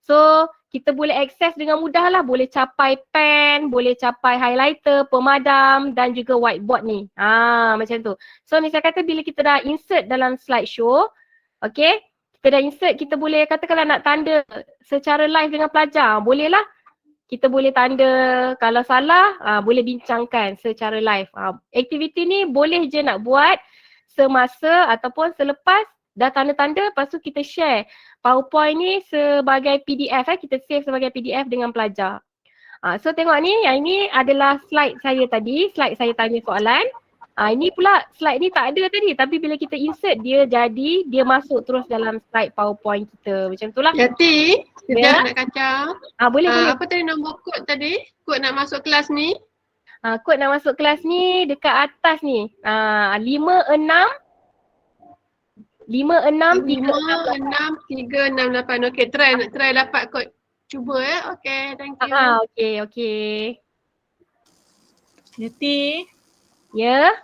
So kita boleh akses dengan mudah lah, boleh capai pen, boleh capai highlighter, pemadam dan juga whiteboard ni. Macam tu. So misal kata bila kita dah insert dalam slideshow, okay, kita dah insert, kita boleh katakanlah nak tanda secara live dengan pelajar, boleh lah. Kita boleh tanda, kalau salah boleh bincangkan secara live. Aktiviti ni boleh je nak buat semasa ataupun selepas dah tanda-tanda, lepas tu kita share PowerPoint ni sebagai PDF, kita save sebagai PDF dengan pelajar. So tengok ni, yang ini adalah slide saya tadi, slide saya tanya soalan. Ini pula slide ni tak ada tadi, tapi bila kita insert dia jadi, dia masuk terus dalam slide PowerPoint kita. Macam tu lah. Yati, sekejap nak kacau. Boleh. Apa tadi nombor kod tadi? Kod nak masuk kelas ni? Kod nak masuk kelas ni dekat atas ni. 5638. Okey, try dapat kod. Cuba Okey, thank you. Okey. Yati, Ya.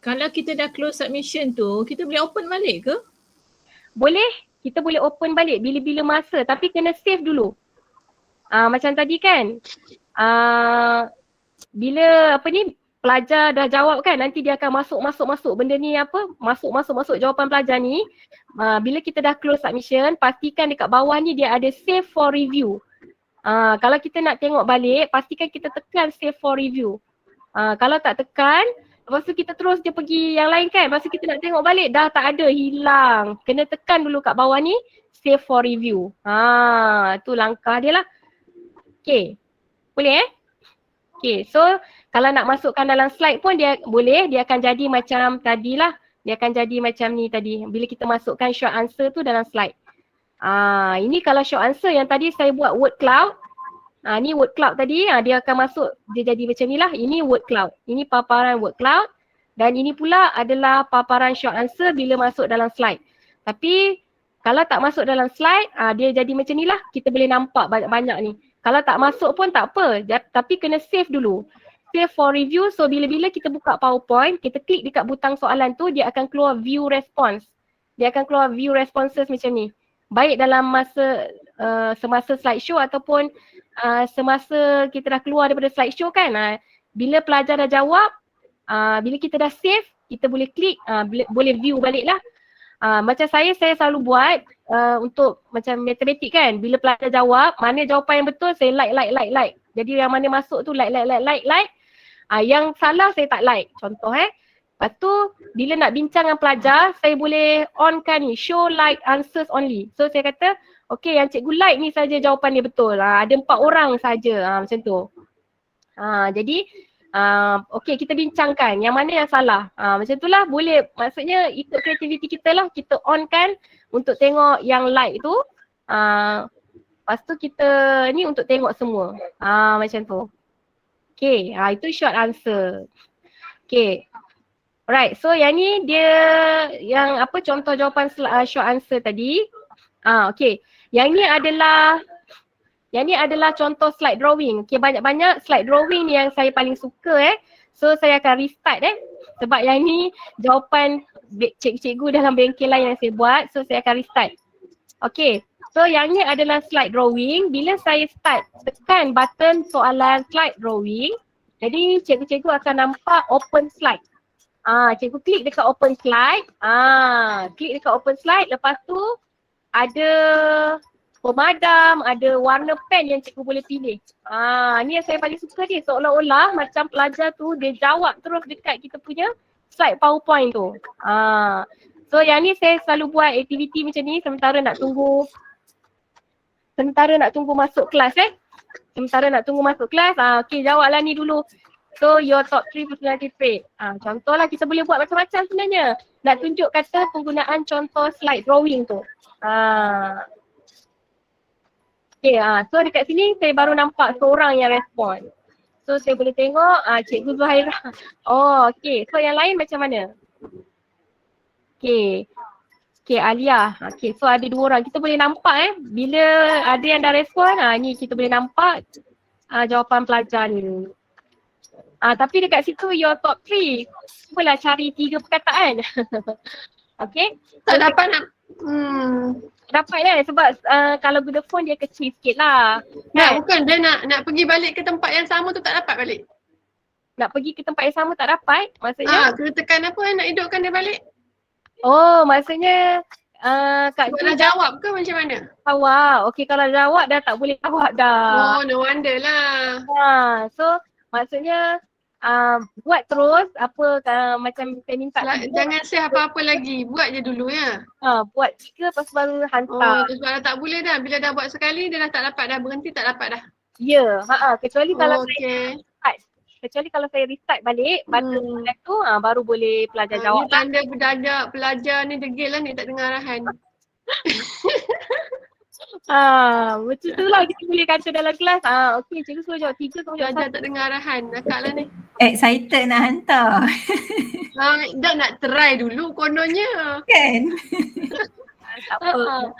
kalau kita dah close submission tu, kita boleh open balik ke? Boleh. Kita boleh open balik bila-bila masa, tapi kena save dulu. Macam tadi kan. Bila pelajar dah jawab kan, nanti dia akan masuk benda ni masuk jawapan pelajar ni. Bila kita dah close submission, pastikan dekat bawah ni dia ada save for review. Kalau kita nak tengok balik, pastikan kita tekan save for review. Kalau tak tekan, lepas tu kita terus je pergi yang lain kan, lepas tu kita nak tengok balik, dah tak ada, hilang. Kena tekan dulu kat bawah ni, save for review. Tu langkah dia lah. Okay, boleh Okay, so kalau nak masukkan dalam slide pun dia boleh, dia akan jadi macam tadilah. Dia akan jadi macam ni tadi, bila kita masukkan short answer tu dalam slide. Ini kalau short answer yang tadi saya buat word cloud. Ni word cloud tadi, dia akan masuk, dia jadi macam ni lah. Ini word cloud, ini paparan word cloud. Dan ini pula adalah paparan short answer bila masuk dalam slide. Tapi kalau tak masuk dalam slide, dia jadi macam ni lah. Kita boleh nampak banyak-banyak ni. Kalau tak masuk pun tak apa, tapi kena save dulu. Save for review, so bila-bila kita buka PowerPoint, kita klik dekat butang soalan tu, dia akan keluar view response. Dia akan keluar view responses macam ni. Baik dalam masa semasa slideshow ataupun semasa kita dah keluar daripada slideshow kan. Bila pelajar dah jawab, bila kita dah save, kita boleh klik, boleh view balik lah. Macam saya selalu buat untuk macam matematik kan, bila pelajar jawab, mana jawapan yang betul saya like. Jadi yang mana masuk tu like. Yang salah saya tak like, contoh Lepas tu bila nak bincang dengan pelajar, saya boleh onkan ni, show like answers only. So saya kata, okay yang cikgu like ni saja jawapan dia betul. Ada 4 orang saja, macam tu. Jadi okay, kita bincangkan yang mana yang salah. Macam tu lah, boleh, maksudnya ikut kreativiti kita lah, kita on kan untuk tengok yang like tu. Lepas tu kita ni untuk tengok semua. Macam tu. Okay, itu short answer. Okay, Alright, so yang ni dia yang apa contoh jawapan short answer tadi. Okay. Yang ni adalah contoh slide drawing. Okay, banyak-banyak slide drawing ni yang saya paling suka So saya akan restart sebab yang ni jawapan cikgu dalam bengkel lain yang saya buat. So saya akan restart. Okay, so yang ni adalah slide drawing. Bila saya start, tekan button soalan slide drawing. Jadi cikgu-cikgu akan nampak open slide. Cikgu klik dekat open slide. Klik dekat open slide. Lepas tu ada pemadam, ada warna pen yang cikgu boleh pilih. Ni yang saya paling suka ni. Seolah-olah macam pelajar tu dia jawab terus dekat kita punya slide PowerPoint tu. So yang ni saya selalu buat aktiviti macam ni sementara nak tunggu masuk kelas Sementara nak tunggu masuk kelas. Okay, jawablah ni dulu. So your top 3 personality trait. Contohlah kita boleh buat macam-macam sebenarnya. Nak tunjuk kata penggunaan contoh slide drawing tu. Okay, so dekat sini saya baru nampak seorang yang respon. So saya boleh tengok Cikgu Zuhaira. Oh okay, so yang lain macam mana? Okay, Alia. Okay, so ada 2 orang. Kita boleh nampak bila ada yang dah respon, ni kita boleh nampak jawapan pelajar ni. Tapi dekat situ your top 3. Cubalah cari 3 perkataan. Okay. Tak dapat nak. Dapat sebab kalau guna phone dia kecil sikit lah. Bukan dia nak pergi balik ke tempat yang sama tu tak dapat balik. Nak pergi ke tempat yang sama tak dapat? Maksudnya? Kena tekan apa nak hidupkan dia balik? Oh maksudnya Kak Nak jawab ke macam mana? Jawab. Okay, kalau jawab dah tak boleh jawab dah. Oh, no wonder lah. So maksudnya buat terus apa macam saya minta. Jangan share apa-apa lagi. Buat je dulu ya. Buat 3 lepas baru hantar. Sebab dah tak boleh dah. Bila dah buat sekali dia dah tak dapat dah. Berhenti tak dapat dah. Ya, kecuali kalau okay. Kecuali kalau saya restart balik, button tu baru boleh pelajar jawab. Ni tanda budak-budak pelajar ni degil lah ni tak dengar arahan. Macam tu lah kita boleh kata dalam kelas. Okey, cikgu suruh jawab 3, kamu jawab Pelajar tak dengar arahan. Nakak lah ni. Excited nak hantar. Dah nak try dulu kononnya. Kan? tak apa.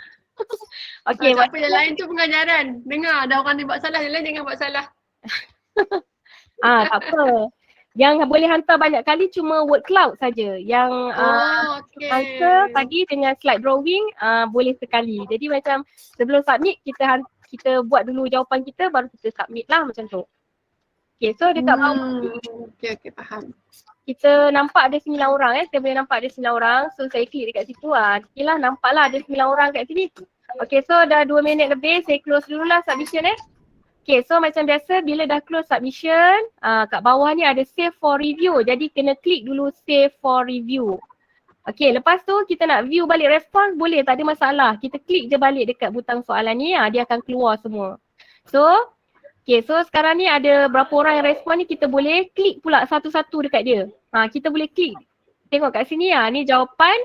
Okey, Tak apa yang lain tu pengajaran. Dengar dah orang ni buat salah, yang lain jangan buat salah. Tak apa. Yang boleh hantar banyak kali cuma word cloud saja. Yang answer tadi dengan slide drawing boleh sekali. Jadi macam sebelum submit kita buat dulu jawapan kita baru kita submit lah macam tu. Okay, so dekat bawah Okay, faham. kita nampak ada 9 orang saya boleh nampak ada 9 orang. So saya klik dekat situ okay lah, nampak lah ada 9 orang kat sini. Okay, so dah 2 minit lebih, saya close dululah submission Okay, so macam biasa bila dah close submission, kat bawah ni ada save for review. Jadi kena klik dulu save for review. Okay, lepas tu kita nak view balik respon, boleh, tak ada masalah. Kita klik je balik dekat butang soalan ni, dia akan keluar semua. So, okay, so sekarang ni ada berapa orang yang respon ni, kita boleh klik pula satu-satu dekat dia. Kita boleh klik. Tengok kat sini ni jawapan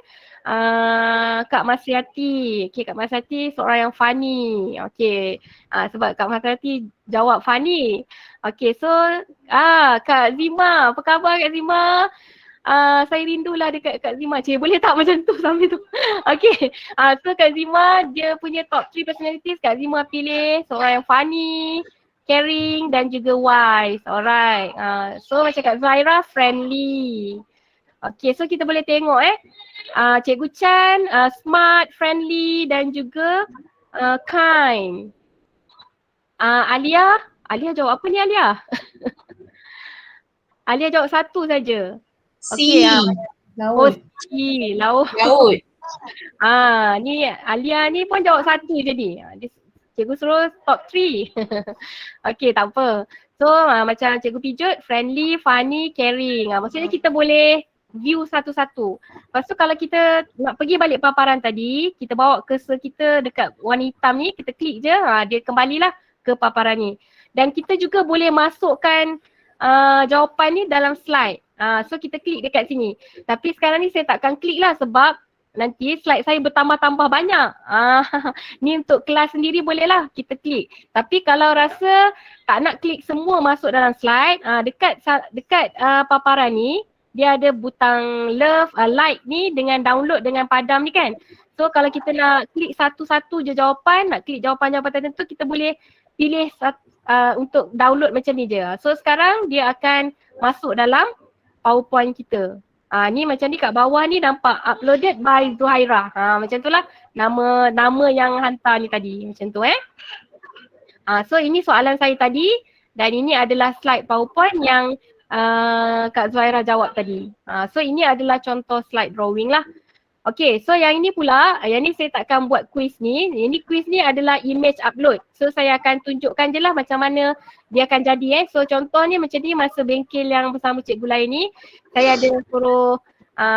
Kak Masriati. Okay, Kak Masriati seorang yang funny. Okay, sebab Kak Masriati jawab funny. Okay, so Kak Zima, apa khabar Kak Zima? Saya rindulah dekat Kak Zima. Cik, boleh tak macam tu sambil tu? Okay, so Kak Zima dia punya top 3 personalities. Kak Zima pilih seorang yang funny, caring dan juga wise. Alright, so macam Kak Zaira friendly. Okay, so kita boleh tengok Cikgu Chan smart, friendly dan juga kind. Alia jawab apa ni Alia? Alia jawab satu saja. C. Laut. C, laut. Ni Alia ni pun jawab satu je ni. Cikgu suruh top 3. Okay, tak apa. So macam Cikgu Pijut, friendly, funny, caring. Maksudnya kita boleh view satu-satu. Lepas tu kalau kita nak pergi balik paparan tadi, kita bawa cursor kita dekat warna hitam ni, kita klik je, dia kembalilah ke paparan ni. Dan kita juga boleh masukkan jawapan ni dalam slide. So kita klik dekat sini. Tapi sekarang ni saya takkan klik lah sebab nanti slide saya bertambah-tambah banyak. Ni untuk kelas sendiri boleh lah kita klik. Tapi kalau rasa tak nak klik semua masuk dalam slide, dekat paparan ni, dia ada butang love, like ni dengan download dengan padam ni kan. So kalau kita nak klik satu-satu je jawapan, nak klik jawapan-jawapan tertentu, kita boleh pilih untuk download macam ni je. So sekarang dia akan masuk dalam PowerPoint kita. Ni macam ni kat bawah ni nampak uploaded by Zuhaira. Macam tu lah nama yang hantar ni tadi. Macam tu So ini soalan saya tadi dan ini adalah slide PowerPoint yang Kak Zuhaira jawab tadi. So ini adalah contoh slide drawing lah. Okay, so yang ini pula, yang ni saya takkan buat quiz ni. Ini quiz ni adalah image upload. So saya akan tunjukkan je lah macam mana dia akan jadi So contohnya macam ni masa bengkel yang bersama cikgu lain ni, saya ada suruh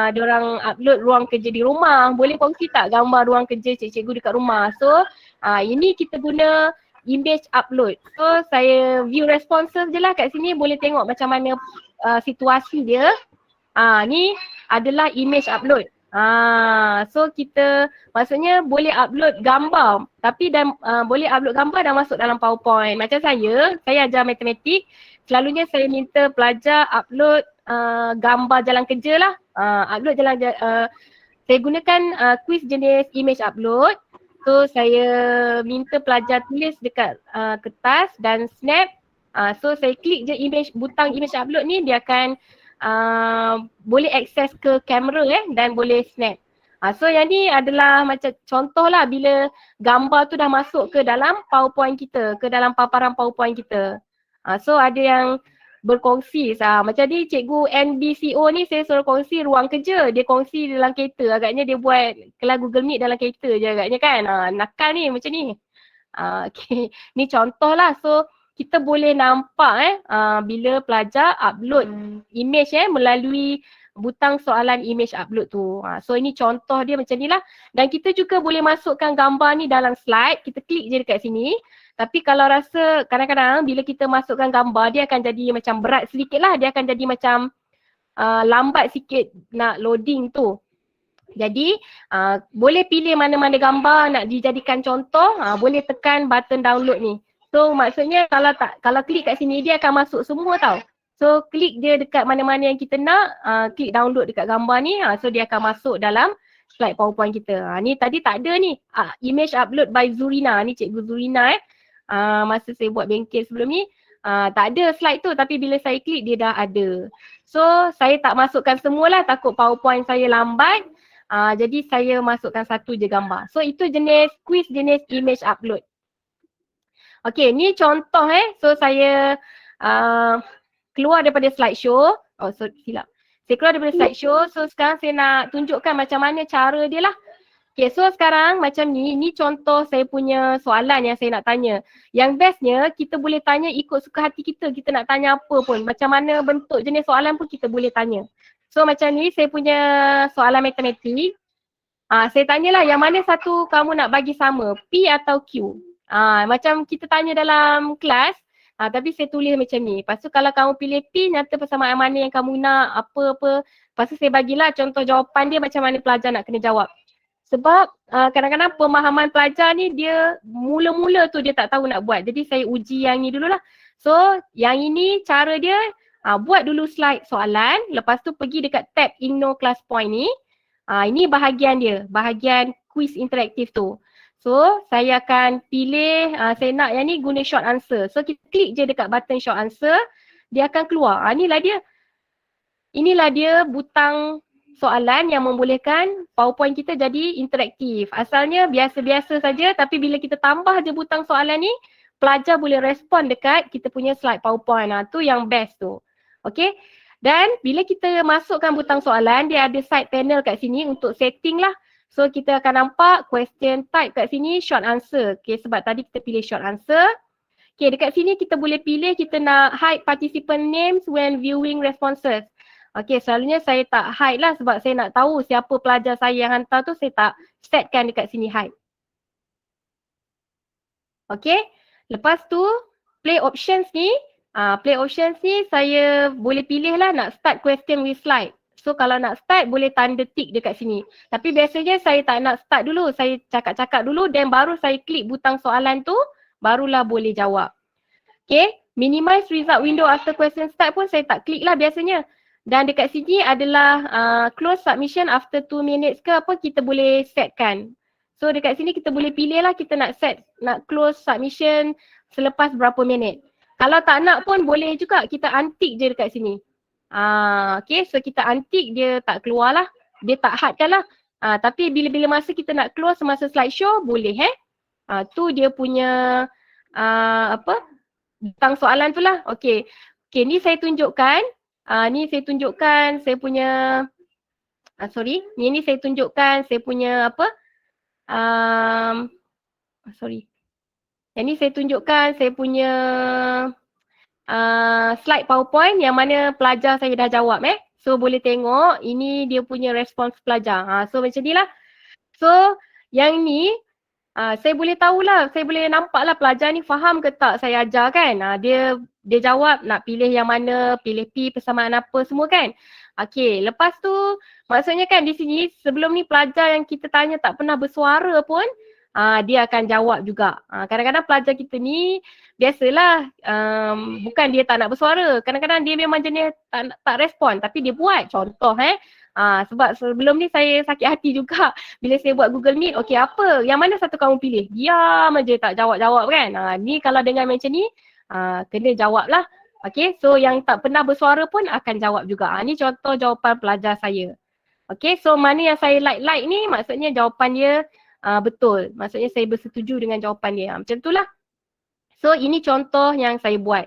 diorang upload ruang kerja di rumah. Boleh kongsi tak gambar ruang kerja cikgu dekat rumah? So ini kita guna image upload. So saya view responses je lah kat sini, boleh tengok macam mana situasi dia. Ni adalah image upload. So kita maksudnya boleh upload gambar tapi boleh upload gambar dan masuk dalam PowerPoint. Macam saya ajar matematik, selalunya saya minta pelajar upload gambar jalan kerja lah. Upload saya gunakan quiz jenis image upload. So saya minta pelajar tulis dekat kertas dan snap. So saya klik je butang image upload ni, dia akan boleh akses ke kamera dan boleh snap. So yang ni adalah macam contoh lah bila gambar tu dah masuk ke dalam PowerPoint kita, ke dalam paparan PowerPoint kita. So ada yang berkongsi, macam ni cikgu NBCO ni saya suruh kongsi ruang kerja, dia kongsi dalam kereta, agaknya dia buat kelas Google Meet dalam kereta je agaknya kan. Nakal ni macam ni. Okay. Ni contoh lah. So kita boleh nampak bila pelajar upload image melalui butang soalan image upload tu. So ini contoh dia macam ni lah. Dan kita juga boleh masukkan gambar ni dalam slide, kita klik je dekat sini. Tapi kalau rasa kadang-kadang bila kita masukkan gambar, dia akan jadi macam berat sedikit lah. Dia akan jadi macam lambat sikit nak loading tu. Jadi boleh pilih mana-mana gambar nak dijadikan contoh, boleh tekan button download ni. So maksudnya kalau klik kat sini dia akan masuk semua tau. So klik je dekat mana-mana yang kita nak, klik download dekat gambar ni, so dia akan masuk dalam slide PowerPoint kita. Ni tadi tak ada ni, image upload by Zurina, ni cikgu Zurina masa saya buat bengkel sebelum ni, tak ada slide tu tapi bila saya klik dia dah ada. So saya tak masukkan semualah, takut PowerPoint saya lambat, jadi saya masukkan satu je gambar. So itu jenis quiz jenis image upload. Okay, ni contoh So saya keluar daripada slideshow. Silap. Saya keluar daripada slideshow. So sekarang saya nak tunjukkan macam mana cara dia lah. Okay, so sekarang macam ni contoh saya punya soalan yang saya nak tanya. Yang bestnya kita boleh tanya ikut suka hati kita. Kita nak tanya apa pun. Macam mana bentuk jenis soalan pun kita boleh tanya. So macam ni saya punya soalan matematik. Saya tanyalah yang mana satu kamu nak bagi sama, P atau Q? Macam kita tanya dalam kelas, tapi saya tulis macam ni. Lepas tu kalau kamu pilih P, nyata persamaan mana yang kamu nak, apa-apa. Lepas tu saya bagilah contoh jawapan dia macam mana pelajar nak kena jawab. Sebab kadang-kadang pemahaman pelajar ni dia mula-mula tu dia tak tahu nak buat. Jadi saya uji yang ni dululah. So yang ini cara dia, buat dulu slide soalan. Lepas tu pergi dekat tab Ignore Class Point ni. Ini bahagian dia, bahagian quiz interaktif tu. So saya akan pilih, saya nak yang ni guna short answer. So kita klik je dekat button short answer, dia akan keluar. Inilah dia butang soalan yang membolehkan PowerPoint kita jadi interaktif. Asalnya biasa-biasa saja tapi bila kita tambah je butang soalan ni, pelajar boleh respon dekat kita punya slide PowerPoint. Tu yang best tu. Okay. Dan bila kita masukkan butang soalan, dia ada side panel kat sini untuk setting lah. So kita akan nampak question type kat sini short answer. Okay, sebab tadi kita pilih short answer. Okay, dekat sini kita boleh pilih kita nak hide participant names when viewing responses. Okay, selalunya saya tak hide lah sebab saya nak tahu siapa pelajar saya yang hantar tu, saya tak setkan dekat sini hide. Okay, lepas tu play options ni. Play options ni saya boleh pilih lah nak start question with slide. So kalau nak start boleh tanda tick dekat sini. Tapi biasanya saya tak nak start dulu. Saya cakap-cakap dulu dan baru saya klik butang soalan tu, barulah boleh jawab. Okay, minimize result window after question start pun saya tak klik lah biasanya. Dan dekat sini adalah close submission after 2 minutes ke apa kita boleh setkan. So dekat sini kita boleh pilih lah kita nak close submission selepas berapa minit. Kalau tak nak pun boleh juga kita untick je dekat sini. Okay, so kita untick dia tak keluar lah. Dia tak hadkan lah. Tapi bila-bila masa kita nak close semasa slideshow boleh tu dia punya butang soalan tu lah. Okay, ni saya tunjukkan. Ni saya tunjukkan saya punya ni saya tunjukkan saya punya yang ni saya tunjukkan saya punya slide PowerPoint yang mana pelajar saya dah jawab So boleh tengok ini dia punya respons pelajar. So macam ni lah. So yang ni saya boleh tahulah, saya boleh nampak lah pelajar ni faham ke tak saya ajar kan. Dia jawab nak pilih yang mana, pilih P persamaan apa semua kan. Okay, lepas tu maksudnya kan di sini sebelum ni pelajar yang kita tanya tak pernah bersuara pun dia akan jawab juga. Kadang-kadang pelajar kita ni biasalah bukan dia tak nak bersuara. Kadang-kadang dia memang jenis tak respon tapi dia buat. Contoh sebab sebelum ni saya sakit hati juga bila saya buat Google Meet. Okay apa? Yang mana satu kamu pilih? Diam aja tak jawab-jawab kan. Ni kalau dengan macam ni kena jawab lah. Okay, so yang tak pernah bersuara pun akan jawab juga. Ni contoh jawapan pelajar saya. Okay, so mana yang saya like ni maksudnya jawapan dia betul. Maksudnya saya bersetuju dengan jawapan dia. Macam tu lah. So ini contoh yang saya buat.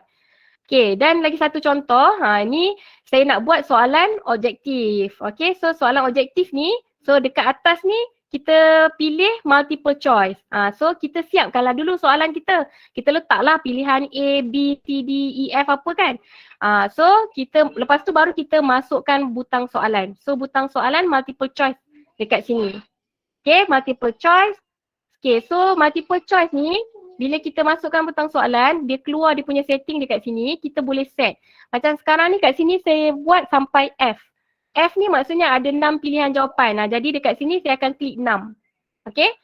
Okay, dan lagi satu contoh. Ni saya nak buat soalan objektif. Okay, so soalan objektif ni. So dekat atas ni kita pilih multiple choice. So kita siapkanlah dulu soalan kita. Kita letaklah pilihan A, B, C, D, E, F apa kan. So kita lepas tu baru kita masukkan butang soalan. So butang soalan multiple choice dekat sini. Okay, multiple choice. Okay, so multiple choice ni bila kita masukkan butang soalan, dia keluar dia punya setting dekat sini, kita boleh set. Macam sekarang ni kat sini saya buat sampai F. F ni maksudnya ada 6 pilihan jawapan. Jadi dekat sini saya akan klik 6. Okay.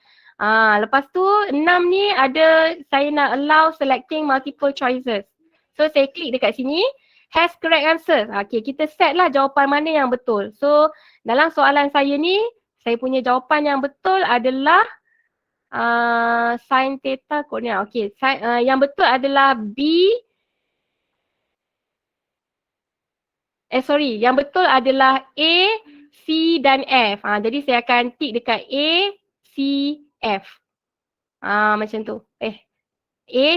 Lepas tu 6 ni ada saya nak allow selecting multiple choices. So saya klik dekat sini, has correct answer. Okay, kita set lah jawapan mana yang betul. So dalam soalan saya ni, saya punya jawapan yang betul adalah sin theta kodnya. Okay, yang betul adalah B. Yang betul adalah A, C dan F. Jadi saya akan tick dekat A, C, F. Macam tu. A,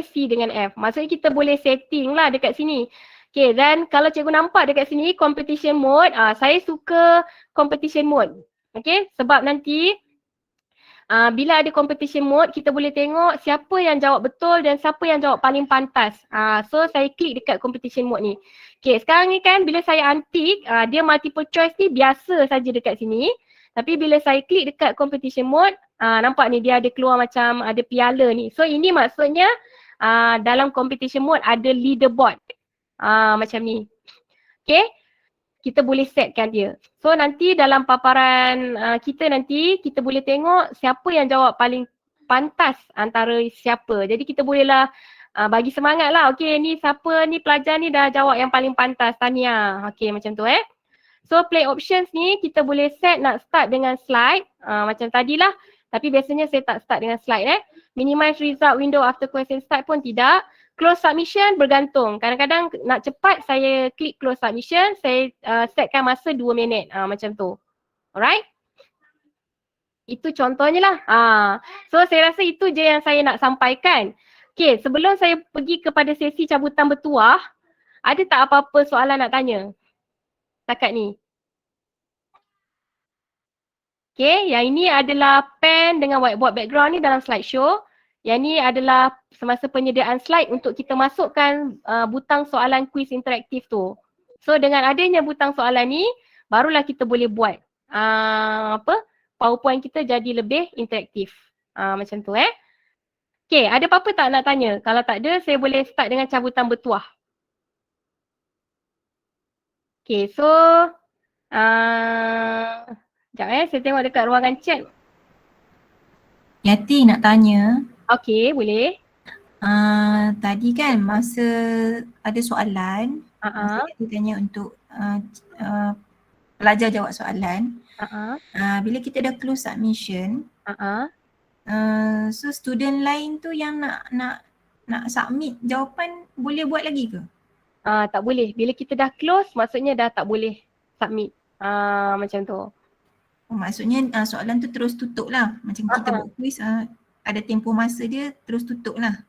C dengan F. Maksudnya kita boleh setting lah dekat sini. Okay, dan kalau cikgu nampak dekat sini competition mode, saya suka competition mode. Okay, sebab nanti bila ada competition mode, kita boleh tengok siapa yang jawab betul dan siapa yang jawab paling pantas. So saya klik dekat competition mode ni. Okay, sekarang ni kan bila saya untick, dia multiple choice ni biasa saja dekat sini. Tapi bila saya klik dekat competition mode, nampak ni dia ada keluar macam ada piala ni. So ini maksudnya dalam competition mode ada leaderboard. Macam ni. Okay, kita boleh setkan dia. So nanti dalam paparan kita nanti, kita boleh tengok siapa yang jawab paling pantas antara siapa. Jadi kita bolehlah bagi semangat lah. Okay, ni siapa ni pelajar ni dah jawab yang paling pantas. Tahniah. Okay, macam tu So play options ni kita boleh set nak start dengan slide. Macam tadilah. Tapi biasanya saya tak start dengan slide Minimize result window after question start pun tidak. Close submission bergantung. Kadang-kadang nak cepat saya klik close submission. Saya setkan masa 2 minit. Macam tu. Alright? Itu contohnya lah. So saya rasa itu je yang saya nak sampaikan. Okay, sebelum saya pergi kepada sesi cabutan bertuah, ada tak apa-apa soalan nak tanya? Setakat ni. Okay, yang ini adalah pen dengan whiteboard background ni dalam slideshow. Yang ni adalah semasa penyediaan slide untuk kita masukkan butang soalan kuis interaktif tu. So dengan adanya butang soalan ni, barulah kita boleh buat PowerPoint kita jadi lebih interaktif. Macam tu Okay, ada apa-apa tak nak tanya? Kalau tak ada, saya boleh start dengan cabutan bertuah. Okay, so sekejap saya tengok dekat ruangan chat. Yati nak tanya. Okay, boleh. Tadi kan masa ada soalan, Maksudnya dia tanya untuk pelajar jawab soalan. Bila kita dah close submission, so student lain tu yang nak submit jawapan boleh buat lagi ke? Tak boleh. Bila kita dah close, maksudnya dah tak boleh submit. Macam tu. Maksudnya soalan tu terus tutup lah. Macam kita buat quiz, ada tempoh masa dia terus tutup lah.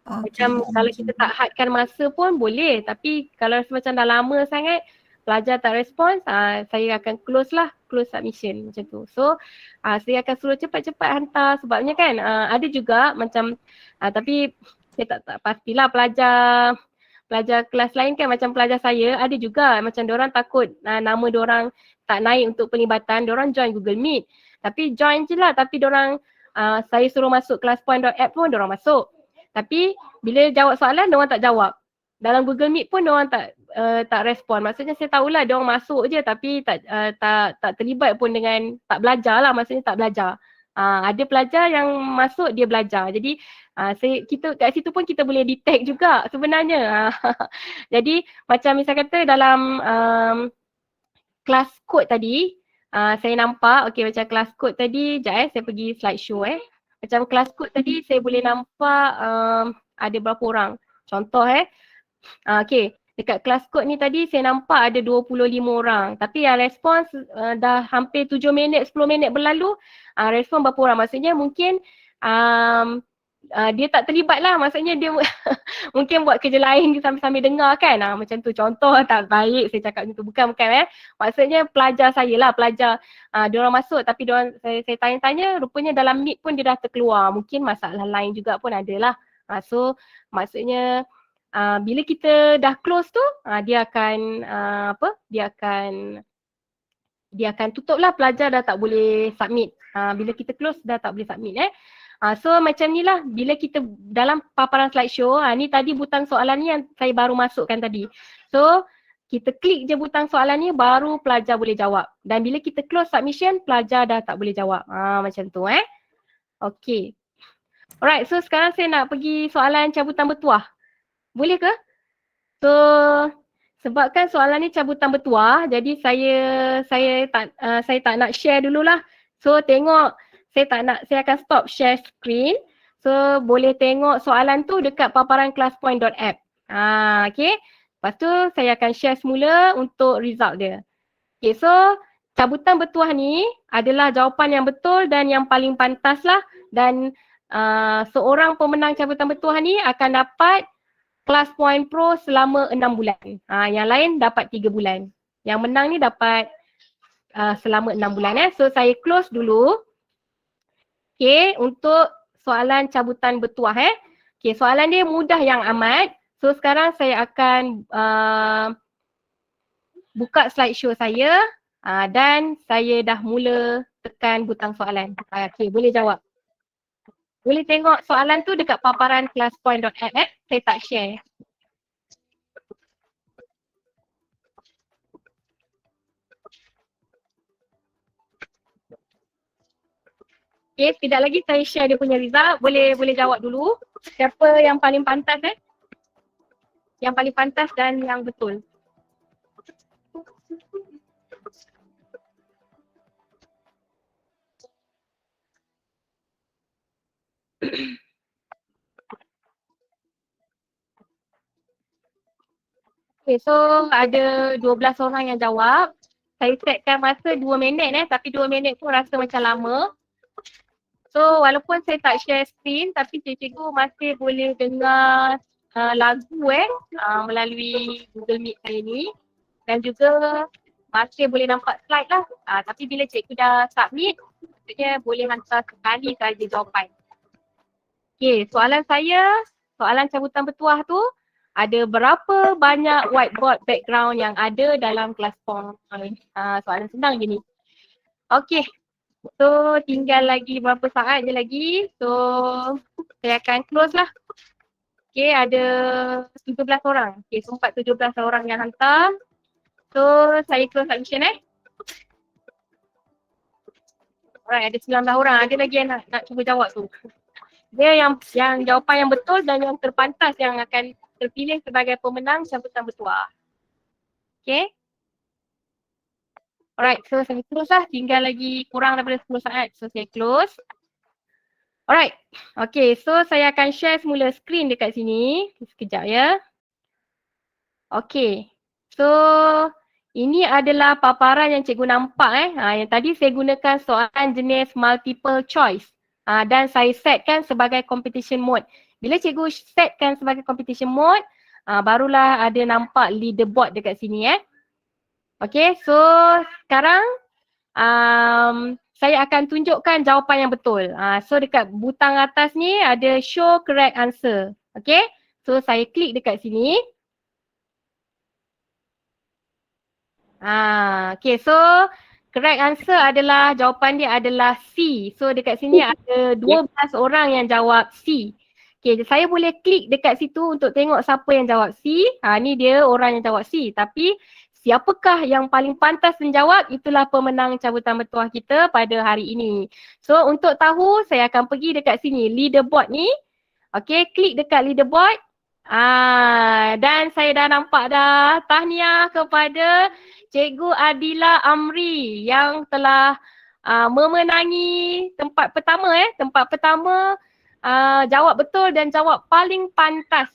Macam kalau kita tak hadkan masa pun boleh. Tapi kalau macam dah lama sangat, pelajar tak respons, saya akan close submission macam tu. So saya akan suruh cepat-cepat hantar sebabnya kan ada juga macam tapi saya tak pastilah pelajar kelas lain kan, macam pelajar saya ada juga macam diorang takut nama diorang tak naik untuk pelibatan, diorang join Google Meet. Tapi join je lah, tapi diorang saya suruh masuk classpoint.app pun diorang masuk. Tapi bila jawab soalan diorang tak jawab. Dalam Google Meet pun diorang tak respon. Maksudnya saya tahulah diorang masuk je tapi tak terlibat pun dengan tak belajar lah, maksudnya tak belajar. Ada pelajar yang masuk dia belajar. Jadi kita kat situ pun kita boleh detect juga sebenarnya. Jadi macam misal kata dalam kelas kod tadi saya nampak macam kelas kod tadi, sekejap saya pergi slideshow Macam kelas kod tadi saya boleh nampak ada berapa orang. Contoh dekat kelas kod ni tadi saya nampak ada 25 orang. Tapi yang respons dah hampir 7 minit, 10 minit berlalu, respon berapa orang. Maksudnya mungkin dia tak terlibat lah. Maksudnya dia mungkin buat kerja lain sambil-sambil dengar kan. Macam tu contoh tak baik saya cakap macam tu. Bukan. Maksudnya pelajar saya lah, diorang masuk tapi saya tanya-tanya rupanya dalam Meet pun dia dah terkeluar. Mungkin masalah lain juga pun ada lah. So maksudnya bila kita dah close tu, dia akan tutup lah, pelajar dah tak boleh submit. Bila kita close dah tak boleh submit So macam ni lah, bila kita dalam paparan slideshow, ni tadi butang soalan ni yang saya baru masukkan tadi. So kita klik je butang soalan ni baru pelajar boleh jawab. Dan bila kita close submission, pelajar dah tak boleh jawab. Macam tu Okay. Alright, so sekarang saya nak pergi soalan cabutan bertuah. Boleh ke? So sebabkan soalan ni cabutan bertuah, jadi saya tak nak share dululah. So tengok, saya akan stop share screen. So boleh tengok soalan tu dekat paparan classpoint.app. Okay. Lepas tu saya akan share semula untuk result dia. Okay, so cabutan bertuah ni adalah jawapan yang betul dan yang paling pantas lah. Dan seorang pemenang cabutan bertuah ni akan dapat ClassPoint Pro selama 6 bulan. Yang lain dapat 3 bulan. Yang menang ni dapat selama 6 bulan. So saya close dulu. Okay, untuk soalan cabutan bertuah Okay, soalan dia mudah yang amat. So sekarang saya akan buka slideshow saya dan saya dah mula tekan butang soalan. Okay, boleh jawab. Boleh tengok soalan tu dekat paparan classpoint.app saya tak share. Okay, sekejap lagi saya share dia punya result. Boleh jawab dulu. Siapa yang paling pantas Yang paling pantas dan yang betul. Okay, so ada 12 orang yang jawab. Saya setkan masa 2 minit tapi 2 minit pun rasa macam lama. So walaupun saya tak share screen tapi cikgu masih boleh dengar lagu melalui Google Meet saya ni. Dan juga masih boleh nampak slide lah. Tapi bila cikgu dah submit, maksudnya boleh hantar sekali saja jawapan. Okay, soalan cabutan bertuah tu, ada berapa banyak whiteboard background yang ada dalam ClassPoint? Soalan senang je ni. Okay, so tinggal lagi berapa saat je lagi. So saya akan close lah. Okay, ada 17 orang. Okay, so 17 orang yang hantar. So saya close submission Alright, ada 19 orang. Ada lagi yang nak cuba jawab tu. Dia yang jawapan yang betul dan yang terpantas yang akan terpilih sebagai pemenang cabutan bertuah. Okay. Alright, so saya terus lah. Tinggal lagi kurang daripada 10 saat. So saya close. Alright, okay, so saya akan share semula screen dekat sini. Sekejap ya. Okay, so ini adalah paparan yang cikgu nampak yang tadi saya gunakan soalan jenis multiple choice. Dan saya setkan sebagai competition mode. Bila cikgu setkan sebagai competition mode, barulah ada nampak leaderboard dekat sini Okay, so sekarang saya akan tunjukkan jawapan yang betul. So dekat butang atas ni ada show correct answer. Okay, so saya klik dekat sini. Okay, so correct answer adalah, jawapan dia adalah C. So dekat sini ada 12 orang yang jawab C. Okay, saya boleh klik dekat situ untuk tengok siapa yang jawab C. Ni dia orang yang jawab C. Tapi siapakah yang paling pantas menjawab, itulah pemenang cabutan bertuah kita pada hari ini. So untuk tahu, saya akan pergi dekat sini, leaderboard ni. Okay, klik dekat leaderboard. Dan saya dah nampak dah. Tahniah kepada Cikgu Adila Amri yang telah memenangi tempat pertama tempat pertama jawab betul dan jawab paling pantas.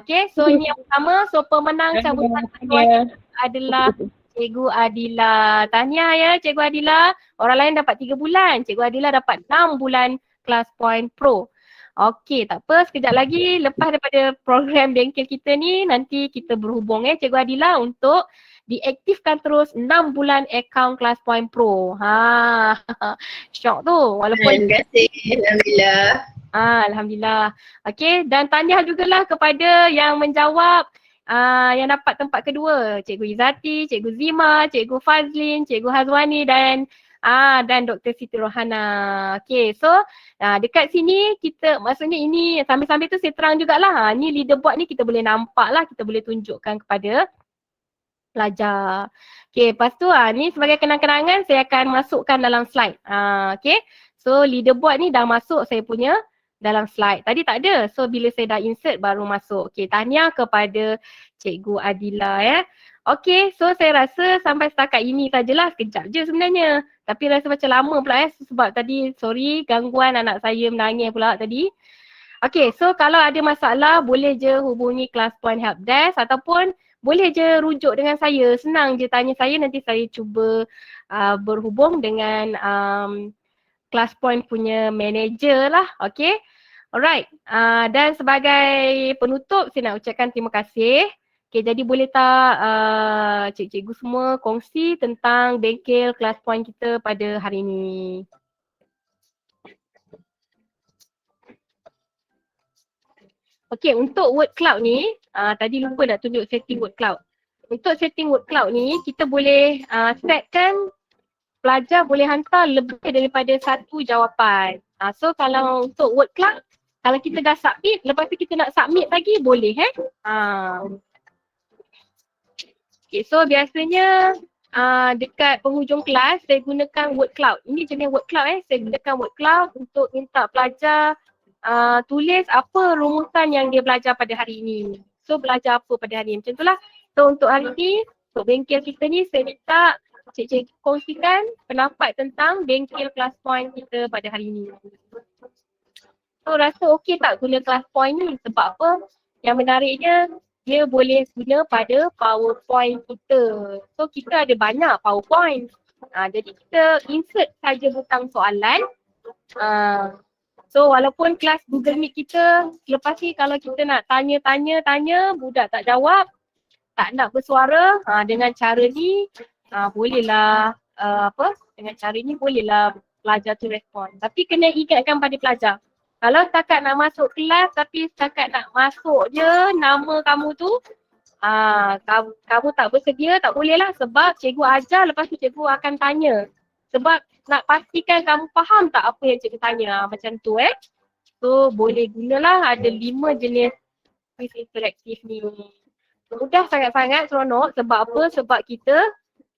Okay, so ini yang pertama. So pemenang cabutan bertuah adalah Cikgu Adila. Tahniah ya Cikgu Adila. Orang lain dapat 3 bulan. Cikgu Adila dapat 6 bulan Class Point Pro. Okey, tak apa. Sekejap lagi lepas daripada program bengkel kita ni, nanti kita berhubung Cikgu Adila untuk diaktifkan terus 6 bulan akaun Class Point Pro. Syok tu. Walaupun terima kasih. Alhamdulillah. Alhamdulillah. Okey, dan tahniah jugalah kepada yang menjawab yang dapat tempat kedua. Cikgu Izati, Cikgu Zima, Cikgu Fazlin, Cikgu Hazwani dan Dr. Siti Rohana. Okay, so dekat sini kita, maksudnya ini sambil-sambil tu saya terang jugalah. Ni leaderboard ni kita boleh nampak lah, kita boleh tunjukkan kepada pelajar. Okay, lepas tu ni sebagai kenang-kenangan saya akan masukkan dalam slide. Okay, so leaderboard ni dah masuk saya punya dalam slide. Tadi tak ada. So bila saya dah insert baru masuk. Okay, tahniah kepada Cikgu Adila Okay, so saya rasa sampai setakat ini sajalah. Sekejap je sebenarnya. Tapi rasa macam lama pula sebab tadi sorry gangguan anak saya menangis pula tadi. Okay, so kalau ada masalah boleh je hubungi Class Point Help Desk ataupun boleh je rujuk dengan saya. Senang je tanya saya, nanti saya cuba berhubung dengan Class Point punya manager lah. Okay. Alright, dan sebagai penutup saya nak ucapkan terima kasih. Okay, jadi boleh tak cikgu-cikgu semua kongsi tentang bengkel Class Point kita pada hari ini. Okay, untuk word cloud ni, tadi lupa nak tunjuk setting word cloud. Untuk setting word cloud ni, kita boleh setkan pelajar boleh hantar lebih daripada satu jawapan. So kalau untuk word cloud, kalau kita dah submit, lepas tu kita nak submit lagi boleh Okay, so biasanya dekat penghujung kelas saya gunakan word cloud. Ini jenis word cloud saya gunakan word cloud untuk minta pelajar tulis apa rumusan yang dia belajar pada hari ini. So belajar apa pada hari ini, macam itulah. So untuk hari ini, untuk bengkel kita ni saya minta cikgu kongsikan pendapat tentang bengkel Class Point kita pada hari ini. So rasa okey tak guna Class Point ni? Sebab apa? Yang menariknya dia boleh guna pada PowerPoint kita. So kita ada banyak PowerPoint. Jadi kita insert saja butang soalan. So walaupun kelas Google Meet kita lepas ni kalau kita nak tanya budak tak jawab, tak nak bersuara, dengan cara ni bolehlah dengan cara ni bolehlah pelajar tu respon. Tapi kena ingatkan pada pelajar. Kalau setakat nak masuk kelas tapi setakat nak masuk je nama kamu tu, kamu tak bersedia, tak boleh lah sebab cikgu ajar lepas tu cikgu akan tanya. Sebab nak pastikan kamu faham tak apa yang cikgu tanya, macam tu So boleh gunalah, ada 5 jenis quiz interaktif ni. Mudah sangat-sangat seronok sebab apa? Sebab kita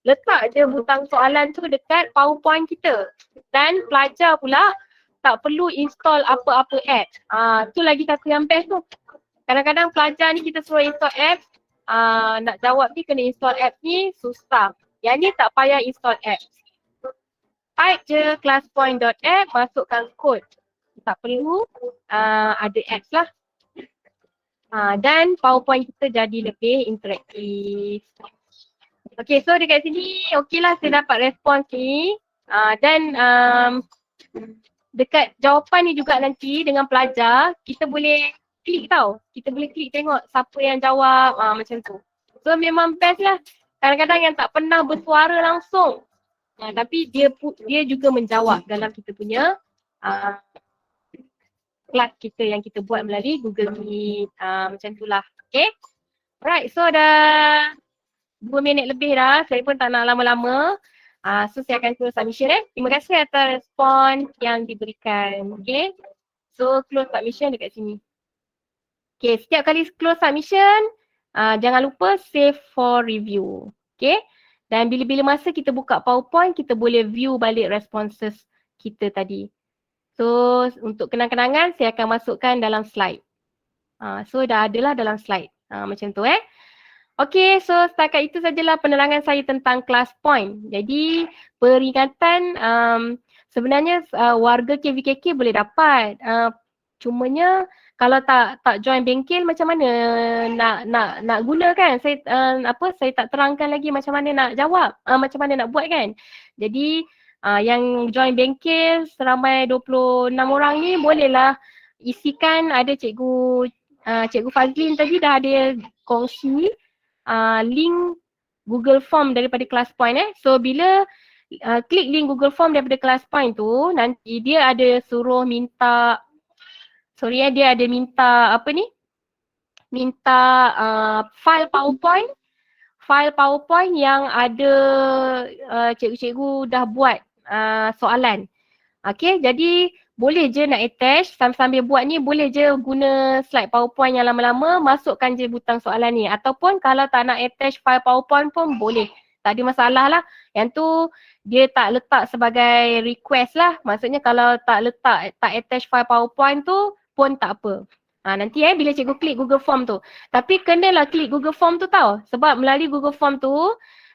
letak je butang soalan tu dekat PowerPoint kita. Dan pelajar pula tak perlu install apa-apa app. Tu lagi satu yang best tu. kadang-kadang pelajar ni kita suruh install app, nak jawab ni kena install app ni susah. Yang ni tak payah install app. Type je classpoint.app, masukkan kod. Tak perlu ada apps lah. Dan PowerPoint kita jadi lebih interaktif. Okay, so dekat sini okey lah saya dapat respons ni. Dan dekat jawapan ni juga nanti dengan pelajar, kita boleh klik tau. Kita boleh klik tengok siapa yang jawab macam tu. So memang best lah. Kadang-kadang yang tak pernah bersuara langsung. Tapi dia juga menjawab dalam kita punya kelas kita yang kita buat melalui Google Meet. Macam tu lah. Okay. Alright, so dah 2 minit lebih dah. Saya pun tak nak lama-lama. So saya akan close submission Terima kasih atas respon yang diberikan. Okay. So close submission dekat sini. Okay, setiap kali close submission, jangan lupa save for review. Okay. Dan bila-bila masa kita buka PowerPoint, kita boleh view balik responses kita tadi. So untuk kenang-kenangan, saya akan masukkan dalam slide. So dah adalah dalam slide. Macam tu Okay, so setakat itu sajalah penerangan saya tentang ClassPoint. Jadi peringatan sebenarnya warga KVKK boleh dapat. Cumanya kalau tak join bengkel macam mana nak guna kan? Saya tak terangkan lagi macam mana nak jawab, macam mana nak buat kan. Jadi yang join bengkel seramai 26 orang ni bolehlah isikan, ada Cikgu Fazlin tadi dah ada kongsi link Google Form daripada ClassPoint So bila klik link Google Form daripada ClassPoint tu, nanti dia ada suruh minta dia ada minta minta file PowerPoint yang ada cikgu-cikgu dah buat soalan. Okay, jadi boleh je nak attach sambil buat ni, boleh je guna slide PowerPoint yang lama-lama, masukkan je butang soalan ni. Ataupun kalau tak nak attach file PowerPoint pun boleh. Tak ada masalah lah. Yang tu dia tak letak sebagai request lah. Maksudnya kalau tak attach file PowerPoint tu pun tak apa. Nanti bila cikgu klik Google Form tu. Tapi kenalah klik Google Form tu tau. Sebab melalui Google Form tu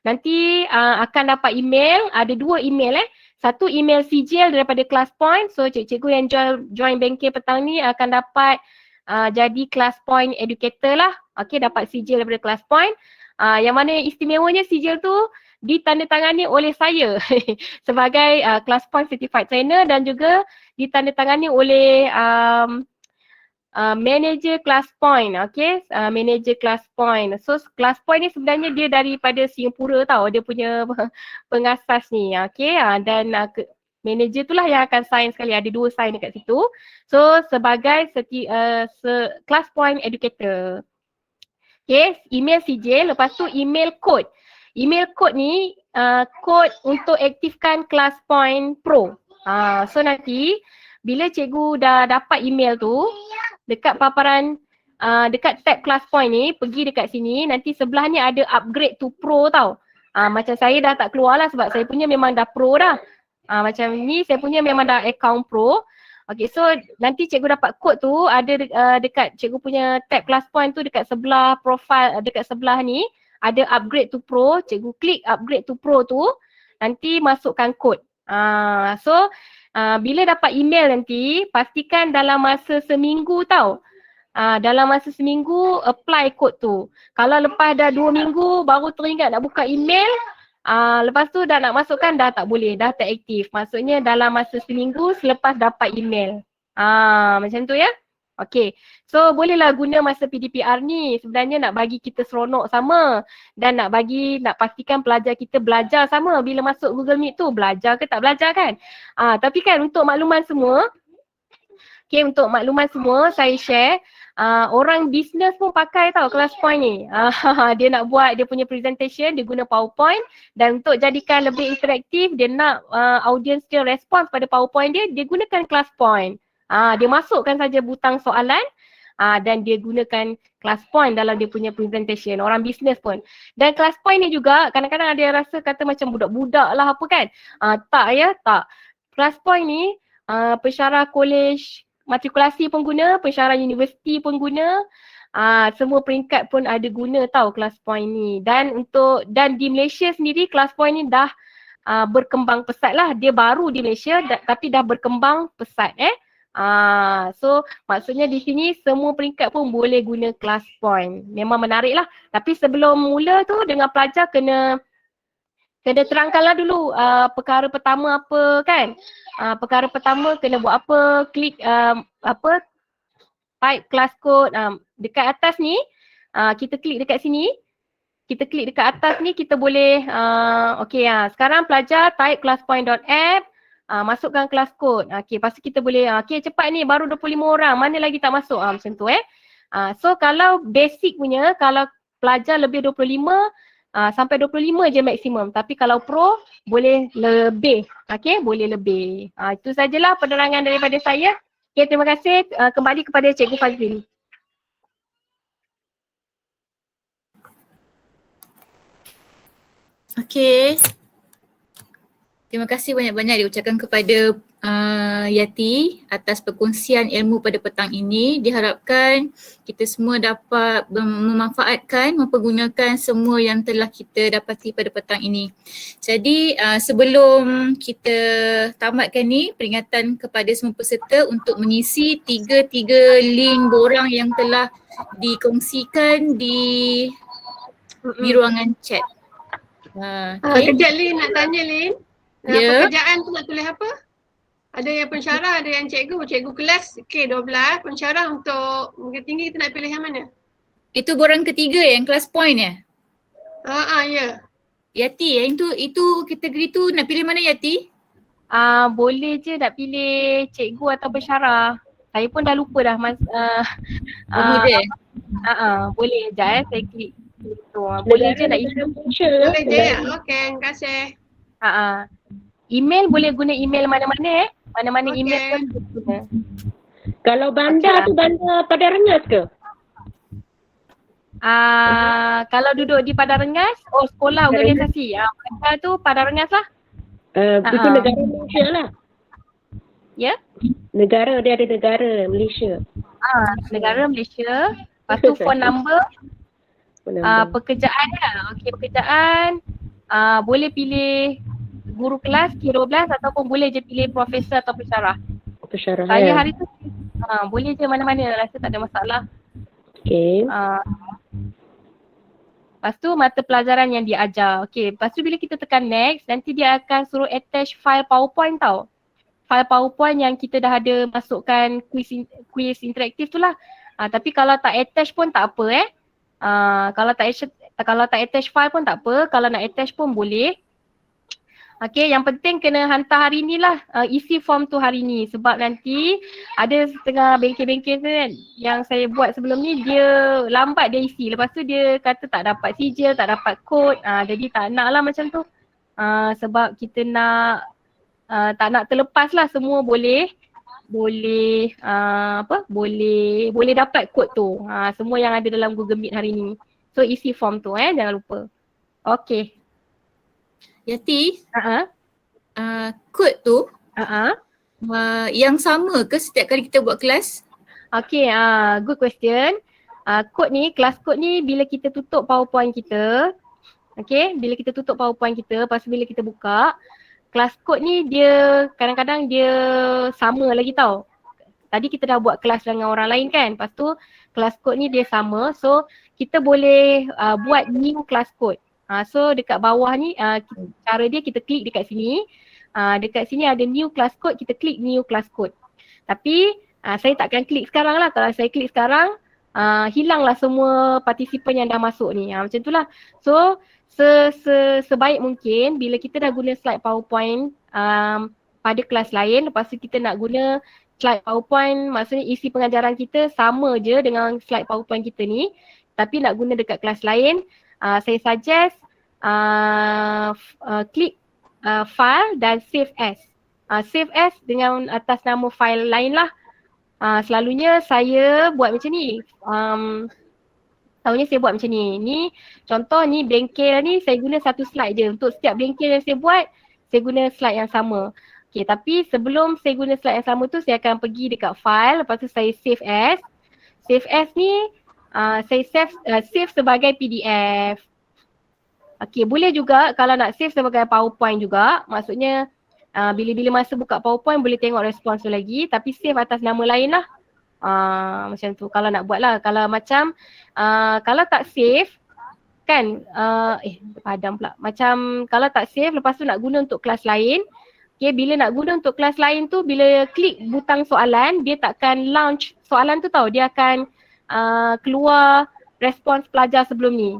nanti akan dapat email, ada 2 email Satu email sijil daripada ClassPoint. So cikgu yang join bengkel petang ni akan dapat jadi ClassPoint educator lah. Okay, dapat sijil daripada ClassPoint. Yang mana istimewanya sijil tu ditandatangani oleh saya sebagai ClassPoint Certified Trainer dan juga ditandatangani oleh manager ClassPoint, okay, manager ClassPoint. So ClassPoint ni sebenarnya dia daripada Singapura tau, dia punya pengasas ni, okay, dan manager tu lah yang akan sign sekali, ada 2 sign dekat situ. So sebagai ClassPoint educator. Okay, email sijil, lepas tu email code. Email code ni kod untuk aktifkan ClassPoint Pro. So nanti bila cikgu dah dapat email tu, dekat paparan, dekat tab ClassPoint ni, pergi dekat sini, nanti sebelah ni ada upgrade to Pro tau. Macam saya dah tak keluar lah sebab saya punya memang dah Pro dah. Macam ni saya punya memang dah account Pro. Okay, so nanti cikgu dapat kod tu, ada dekat cikgu punya tab ClassPoint tu, dekat sebelah profile, dekat sebelah ni, ada upgrade to Pro. Cikgu klik upgrade to Pro tu, nanti masukkan kod. So bila dapat email nanti, pastikan dalam masa seminggu tau. Dalam masa seminggu apply kod tu. Kalau lepas dah 2 minggu baru teringat nak buka email, lepas tu dah nak masukkan dah tak boleh, dah tak aktif. Maksudnya dalam masa seminggu selepas dapat email. Macam tu ya. Okay, so bolehlah guna masa PDPR ni, sebenarnya nak bagi kita seronok sama dan nak pastikan pelajar kita belajar sama. Bila masuk Google Meet tu belajar ke tak belajar kan. Tapi kan untuk makluman semua, okay, untuk makluman semua saya share, orang bisnes pun pakai tau ClassPoint ni. Dia nak buat dia punya presentation, dia guna PowerPoint, dan untuk jadikan lebih interaktif, dia nak audience dia respons pada PowerPoint dia gunakan ClassPoint. Dia masukkan saja butang soalan dan dia gunakan ClassPoint dalam dia punya presentation, orang bisnes pun. Dan ClassPoint ni juga kadang-kadang ada yang rasa kata macam budak-budak lah apa kan. Tak ya, tak. ClassPoint ni pensyarah kolej matrikulasi pun guna, pensyarah universiti pun guna, Semua peringkat pun ada guna tau ClassPoint ni. Dan di Malaysia sendiri ClassPoint ni dah berkembang pesat lah. Dia baru di Malaysia tapi dah berkembang pesat so maksudnya di sini semua peringkat pun boleh guna ClassPoint. Memang menarik lah. Tapi sebelum mula tu dengan pelajar kena terangkanlah dulu perkara pertama apa kan. Perkara pertama kena buat apa, klik type class code dekat atas ni, kita klik dekat sini. Kita klik dekat atas ni kita boleh sekarang pelajar type classpoint.app, masukkan class code. Lepas tu kita boleh cepat ni baru 25 orang, mana lagi tak masuk macam tu So kalau basic punya, kalau pelajar lebih 25 sampai 25 je maksimum. Tapi kalau pro boleh lebih. Boleh lebih. Itu sajalah penerangan daripada saya. Terima kasih. Kembali kepada Cikgu Fazil. Terima kasih banyak-banyak diucapkan kepada Yati atas perkongsian ilmu pada petang ini. Diharapkan kita semua dapat memanfaatkan, mempergunakan semua yang telah kita dapati pada petang ini. Jadi sebelum kita tamatkan ni, peringatan kepada semua peserta untuk mengisi tiga link borang yang telah dikongsikan di ruangan chat. Kejap Lin, nak tanya Lin. Ya. Pekerjaan tu nak tulis apa? Ada yang pensyarah, ada yang cikgu kelas K12, pensyarah untuk Bukit Tinggi, kita nak pilih yang mana? Itu borang ketiga yang ClassPoint ya? Ya. Yati, yang itu kategori tu nak pilih mana Yati? Boleh je nak pilih cikgu atau pensyarah. Saya pun dah lupa dah Boleh. Boleh je saya klik. Boleh je nak email. Boleh je. Okey, terima kasih. Email boleh guna email mana-mana Mana-mana Okey. email pun boleh guna. Kalau bandar tu bandar Padang Rengas ke? Kalau duduk di Padang Rengas, sekolah organisasi. Bandar tu Padang Rengas lah. Itu negara Malaysia lah. Ya? Negara, dia ada negara Malaysia. Negara Malaysia. Lepas tu phone number. Pekerjaan lah. Pekerjaan. Boleh pilih guru kelas K12 ataupun boleh je pilih profesor atau pensyarah. Pensyarah. Saya hari tu boleh je mana-mana, rasa tak ada masalah. Okey. Lepas tu mata pelajaran yang diajar. Lepas tu bila kita tekan next, nanti dia akan suruh attach file PowerPoint tau. File PowerPoint yang kita dah ada masukkan quiz interaktif tu lah. Tapi kalau tak attach pun tak apa kalau tak attach file pun tak apa, kalau nak attach pun boleh. Yang penting kena hantar hari ni lah, isi form tu hari ni, sebab nanti ada setengah bengkel-bengkel tu kan yang saya buat sebelum ni, dia lambat dia isi, lepas tu dia kata tak dapat sijil, tak dapat kod, jadi tak nak lah macam tu. Sebab kita nak tak nak terlepas lah, semua boleh dapat kod tu, semua yang ada dalam Google Meet hari ni. So isi form tu jangan lupa. Okey. Yati, kod tu yang sama ke setiap kali kita buat kelas? Good question. Kod ni, kelas kod ni bila kita tutup PowerPoint kita, bila kita tutup PowerPoint kita, lepas bila kita buka, kelas kod ni dia kadang-kadang dia sama lagi tau. Tadi kita dah buat kelas dengan orang lain kan, lepas tu kelas kod ni dia sama, so kita boleh buat new kelas kod. So dekat bawah ni cara dia kita klik dekat sini. Dekat sini ada new class code, kita klik new class code. Tapi saya takkan klik sekarang lah. Kalau saya klik sekarang hilanglah semua partisipan yang dah masuk ni. Macam tu lah. So sebaik mungkin bila kita dah guna slide PowerPoint pada kelas lain, lepas tu kita nak guna slide PowerPoint, maksudnya isi pengajaran kita sama je dengan slide PowerPoint kita ni, tapi nak guna dekat kelas lain, saya suggest klik file dan save as. Save as dengan atas nama file lain lah. Selalunya saya buat macam ni. Tahunya saya buat macam ni. Ni contoh ni bengkel ni saya guna satu slide je. Untuk setiap bengkel yang saya buat, saya guna slide yang sama. Okay, tapi sebelum saya guna slide yang sama tu, saya akan pergi dekat file, lepas tu saya save as. Save as ni saya save sebagai PDF. Okey, boleh juga kalau nak save sebagai PowerPoint juga. Maksudnya bila-bila masa buka PowerPoint boleh tengok respons tu lagi, tapi save atas nama lain lah. Macam tu kalau nak buat lah. Kalau macam kalau tak save kan, padam pula. Macam kalau tak save lepas tu nak guna untuk kelas lain. Okay, bila nak guna untuk kelas lain tu, bila klik butang soalan, dia takkan launch soalan tu tau. Dia akan keluar respons pelajar sebelum ni.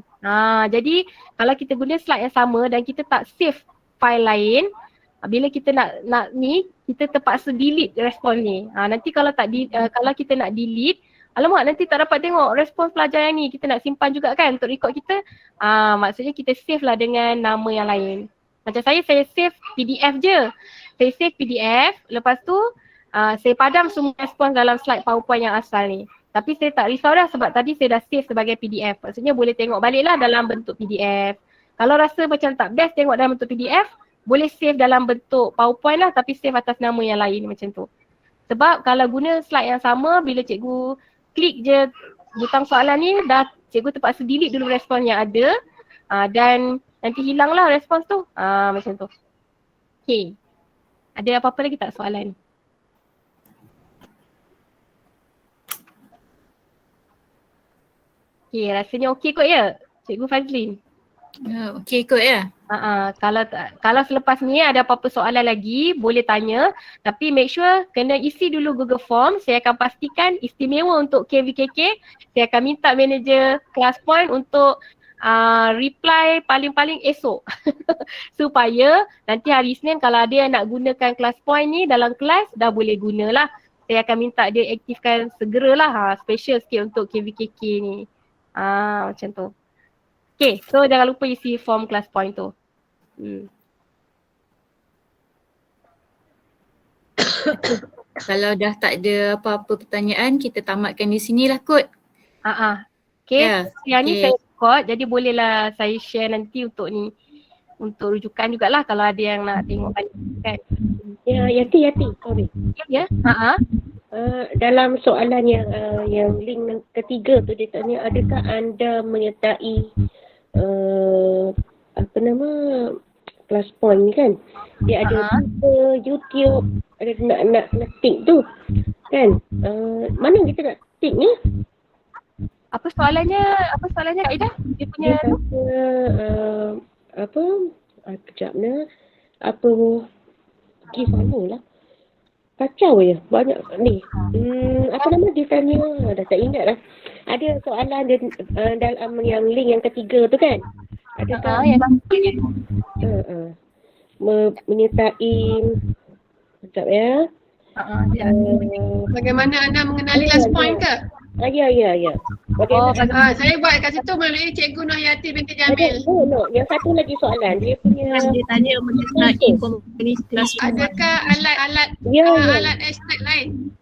Jadi kalau kita guna slide yang sama dan kita tak save file lain, bila kita nak ni, kita terpaksa delete respon ni. Nanti kalau kalau kita nak delete, alamak nanti tak dapat tengok respons pelajar yang ni. Kita nak simpan juga kan untuk record kita. Maksudnya kita save lah dengan nama yang lain. Macam saya save PDF je. Saya save PDF, lepas tu saya padam semua respons dalam slide PowerPoint yang asal ni. Tapi saya tak risau dah sebab tadi saya dah save sebagai PDF. Maksudnya boleh tengok balik lah dalam bentuk PDF. Kalau rasa macam tak best tengok dalam bentuk PDF, boleh save dalam bentuk PowerPoint lah tapi save atas nama yang lain macam tu. Sebab kalau guna slide yang sama, bila cikgu klik je butang soalan ni, dah cikgu terpaksa delete dulu respons yang ada dan nanti hilanglah respons tu. Macam tu. Okay. Ada apa-apa lagi tak soalan? Okay, rasanya okey kot ya, Cikgu Fazlin? Okey kot ya. Kalau selepas ni ada apa-apa soalan lagi, boleh tanya. Tapi make sure kena isi dulu Google Form. Saya akan pastikan istimewa untuk KVKK. Saya akan minta manager ClassPoint untuk reply paling-paling esok. Supaya nanti hari Isnin kalau ada yang nak gunakan ClassPoint ni dalam kelas, dah boleh gunalah. Saya akan minta dia aktifkan segeralah. Special sikit untuk KVKK ni. Macam tu. Okay, so jangan lupa isi form ClassPoint tu. Kalau dah tak ada apa-apa pertanyaan, kita tamatkan di sinilah kot. Okay, yang ni saya record, jadi bolehlah saya share nanti untuk ni. Untuk rujukan jugalah kalau ada yang nak tengok balik kan. Ya, Yati, sorry. Ya. Dalam soalan yang link ketiga tu dia tanya, adakah anda menyertai ClassPoint ni kan? Dia ada Twitter, YouTube, ada nak tick tu kan? Mana kita nak tick ni? Apa soalannya Kak Ida? Dia punya pergi follow lah. Kacau je, banyak ni. Apa nama dia tanya, dah tak ingat lah. Ada soalan dia dalam yang link yang ketiga tu kan? Adakah menyertai, sekejap ya. Bagaimana anda mengenali ClassPoint ke? Ya. Bagaimana? Saya buat kat situ melalui Cikgu Nohyati binti Jamil. No. Yang satu lagi soalan. Dia punya Dia tanya menyertai komunitas. Adakah alat hashtag lain?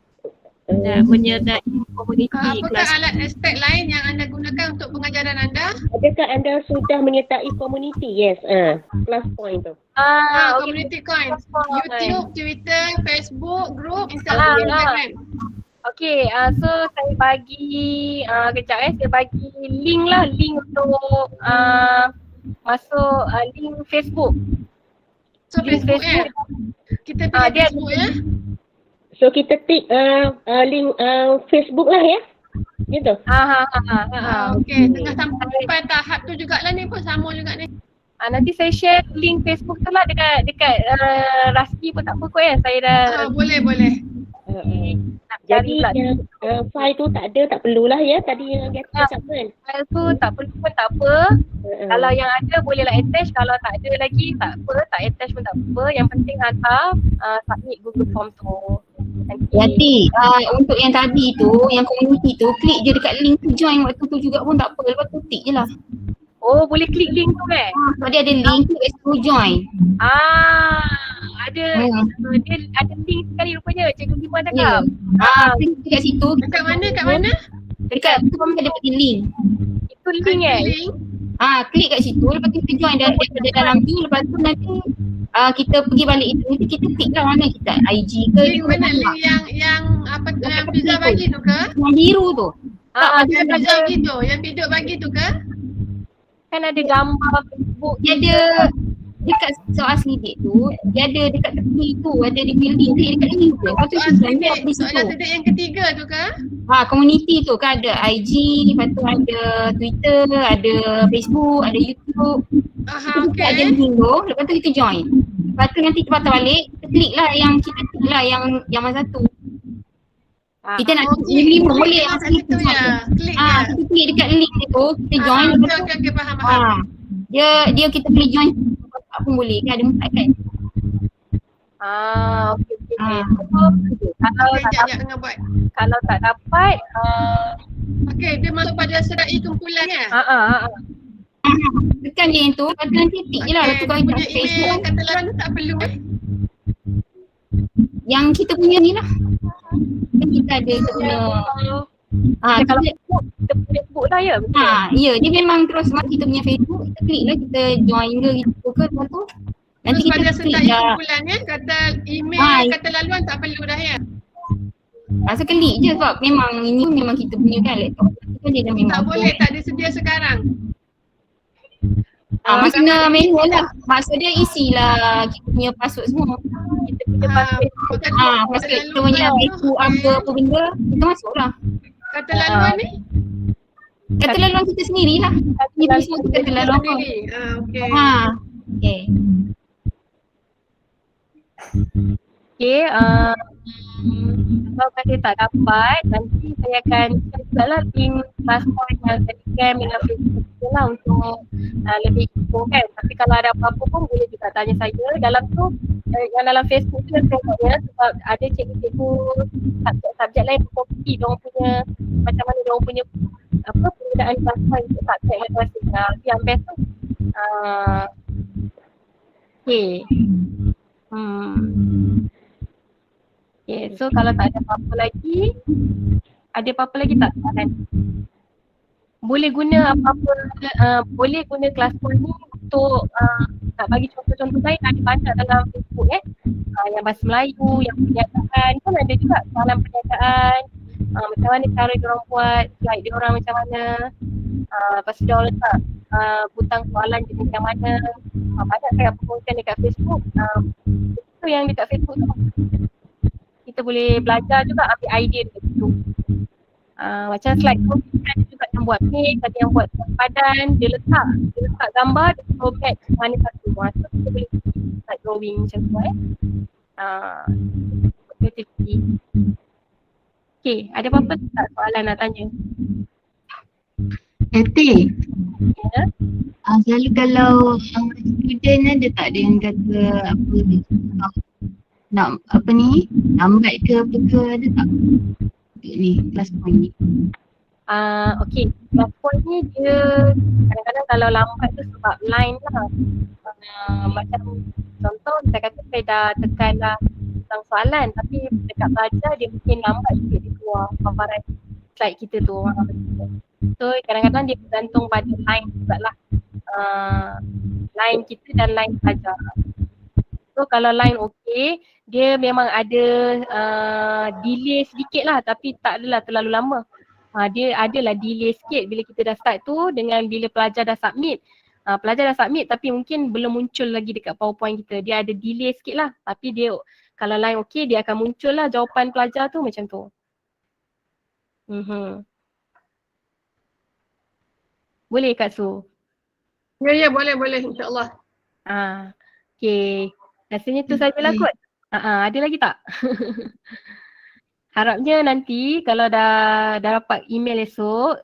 Menyertai komuniti Apakah kelas. alat hashtag lain yang anda gunakan untuk pengajaran anda? Adakah anda sudah menyertai komuniti? Yes. ClassPoint tu. Community Coins. YouTube, Twitter, Facebook, group, Instagram. Okay, so saya bagi saya bagi link untuk masuk link Facebook. So Facebook ya? Kita pilih Facebook ya? So kita tick link Facebook lah ya? Gitu? Okay, tengah sampai tahap tu jugalah ni pun sama juga ni. Nanti saya share link Facebook tu lah dekat Rasmi pun tak apa kot ya. Saya dah boleh. Jadi yang file tu tak perlulah ya tadi yang dia cakap kan. File tu tak perlu pun tak apa. Kalau yang ada bolehlah attach, kalau tak ada lagi tak apa, tak attach pun tak apa. Yang penting hantar submit Google Form tu. Yati, untuk yang tadi tu, yang community tu, klik je dekat link tu, join waktu tu juga pun tak apa. Lepas tu tick je lah. Oh, boleh klik link tu kan? Tadi ada link tu, kat situ join. Ada dia ada link sekali rupanya Cikgu Gima cakap. Klik dekat situ. Kat mana? Dekat tu kami ada bagi link. Itu link Klik kat situ, lepas tu kita join daripada dalam tu, lepas tu nanti kita pergi balik itu, nanti kita pick lah mana kita IG ke. Link mana? Link yang apa yang Fiza bagi tu ke? Yang biru tu. Yang video gitu, yang video bagi tu ke? Kan ada gambar Facebook. Dia ada dekat soal selidik tu, dia ada dekat tepi tu, ada di building tu, dekat link tu. Lepas tu Soalan kita join sedek, di situ. soalan sedek yang ketiga tu ke? Community tu kan ada IG, lepas tu ada Twitter, ada Facebook, ada YouTube. Aha, Kita ada okey. link tu, lepas tu kita join. Lepas tu nanti kita patah balik, kita klik lah yang kita klik lah yang mana satu. Kita nak Klik lima boleh lah kat asal situ kita ya. join. Klik ya. Kita klik dekat link tu, kita join. Okey, Lepas tu okey, okey, faham. dia kita boleh join apa pun boleh kan, ada 4 kan. Okey. So, Sekejap, kalau tak dapat, Okey, dia masuk pada serai kumpulan ya? Tekan link tu, lepas tu nanti tik je lah. Lepas tu kalau kita punya email Facebook, kata lawan tu tak perlu yang kita punya ni lah. Kan kita ada kita punya kalau kita Facebook lah ya. ya, dia memang terus masuk kita punya Facebook, kita klik lah, kita join ke gitu ke, lepas tu nanti Terus kita pada klik serai dah. kumpulan ya, kata email, kata laluan tak perlu dah ya? Rasa klik je sebab memang ini memang kita punya kan laptop. Kan dia dah memang Tak boleh, tak disedia sekarang. maksudnya manual lah. Maksud dia isilah kita punya password semua. Kita punya password. Password kita punya Facebook apa benda, kita masuk lah. Kata laluan ni? Kata laluan kita sendiri lah. Ini semua tu kata laluan apa. Sendiri. Okey. Okay. Okay, kalau kata tak dapat, nanti saya akan share juga lah link class point yang Telegram dengan Facebook tu lah untuk lebih info kan. Tapi kalau ada apa-apa pun boleh juga tanya saya. Dalam tu, yang dalam Facebook tu saya tengoknya sebab ada cikgu-cikgu subjek-subjek lain berkopi diorang punya, macam mana diorang punya penggunaan class point untuk subjek masing-masing. Yang best tu. Okay. Okay, so kalau tak ada apa-apa lagi, ada apa-apa lagi tak soalan? Boleh guna apa-apa, boleh guna kelas point ni untuk nak bagi contoh-contoh lain, ada banyak dalam Facebook yang bahasa Melayu, yang perniagaan, kan ada juga soalan perniagaan, macam mana cara diorang buat, slide diorang macam mana, lepas tu diorang letak butang soalan jenis yang mana, banyak saya perkongsian dekat Facebook, itu yang dekat Facebook tu. Kita boleh belajar juga, ambil idea dekat situ. Macam slide tu, ada juga yang buat page, ada yang buat padan, dia letak gambar, dia throw back mana satu. So kita boleh start drawing macam tu creativity. Okay, ada apa-apa tak soalan nak tanya? Ya. Selalu kalau student ada tak ada yang kata apa nak apa ni, lambat ke apa ke, ada tak untuk ni class point ni? Okay, class point ni dia kadang-kadang kalau lambat tu sebab line lah. Macam contoh saya kata saya dah tekan lah tentang soalan tapi dekat belajar dia mungkin lambat sikit dia keluar paparan slide kita tu. So kadang-kadang dia bergantung pada line jugalah. Line kita dan line pelajar. So kalau line okey, dia memang ada delay sedikit lah tapi tak adalah terlalu lama. Dia adalah delay sikit bila kita dah start tu dengan bila pelajar dah submit. Pelajar dah submit tapi mungkin belum muncul lagi dekat PowerPoint kita. Dia ada delay sikit lah tapi dia kalau line okey dia akan muncul lah jawapan pelajar tu macam tu. Boleh Kak Su? Ya, boleh insyaAllah. Okay. Rasanya tu sajalah kot. Ada lagi tak? Harapnya nanti kalau dah dapat email esok,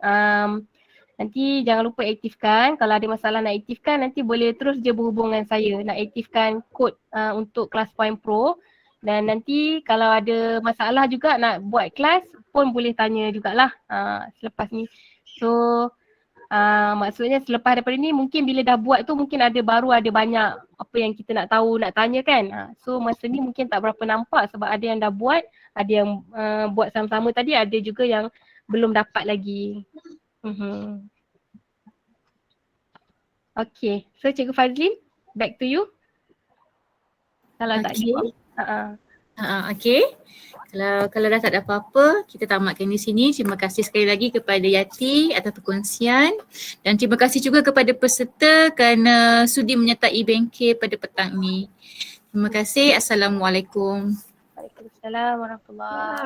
nanti jangan lupa aktifkan. Kalau ada masalah nak aktifkan, nanti boleh terus je berhubung dengan saya nak aktifkan kod untuk Class Point Pro. Dan nanti kalau ada masalah juga nak buat kelas pun boleh tanya jugalah selepas ni. So maksudnya selepas daripada ni mungkin bila dah buat tu mungkin ada banyak apa yang kita nak tahu, nak tanya kan. So masa ni mungkin tak berapa nampak sebab ada yang dah buat, ada yang buat sama-sama tadi, ada juga yang belum dapat lagi. Okay, so Cikgu Fazlin, back to you. Kalau tak ada. Okey. Kalau dah tak ada apa-apa, kita tamatkan di sini. Terima kasih sekali lagi kepada Yati atas perkongsian dan terima kasih juga kepada peserta kerana sudi menyertai BenK pada petang ini. Terima kasih. Assalamualaikum. Waalaikumsalam warahmatullahi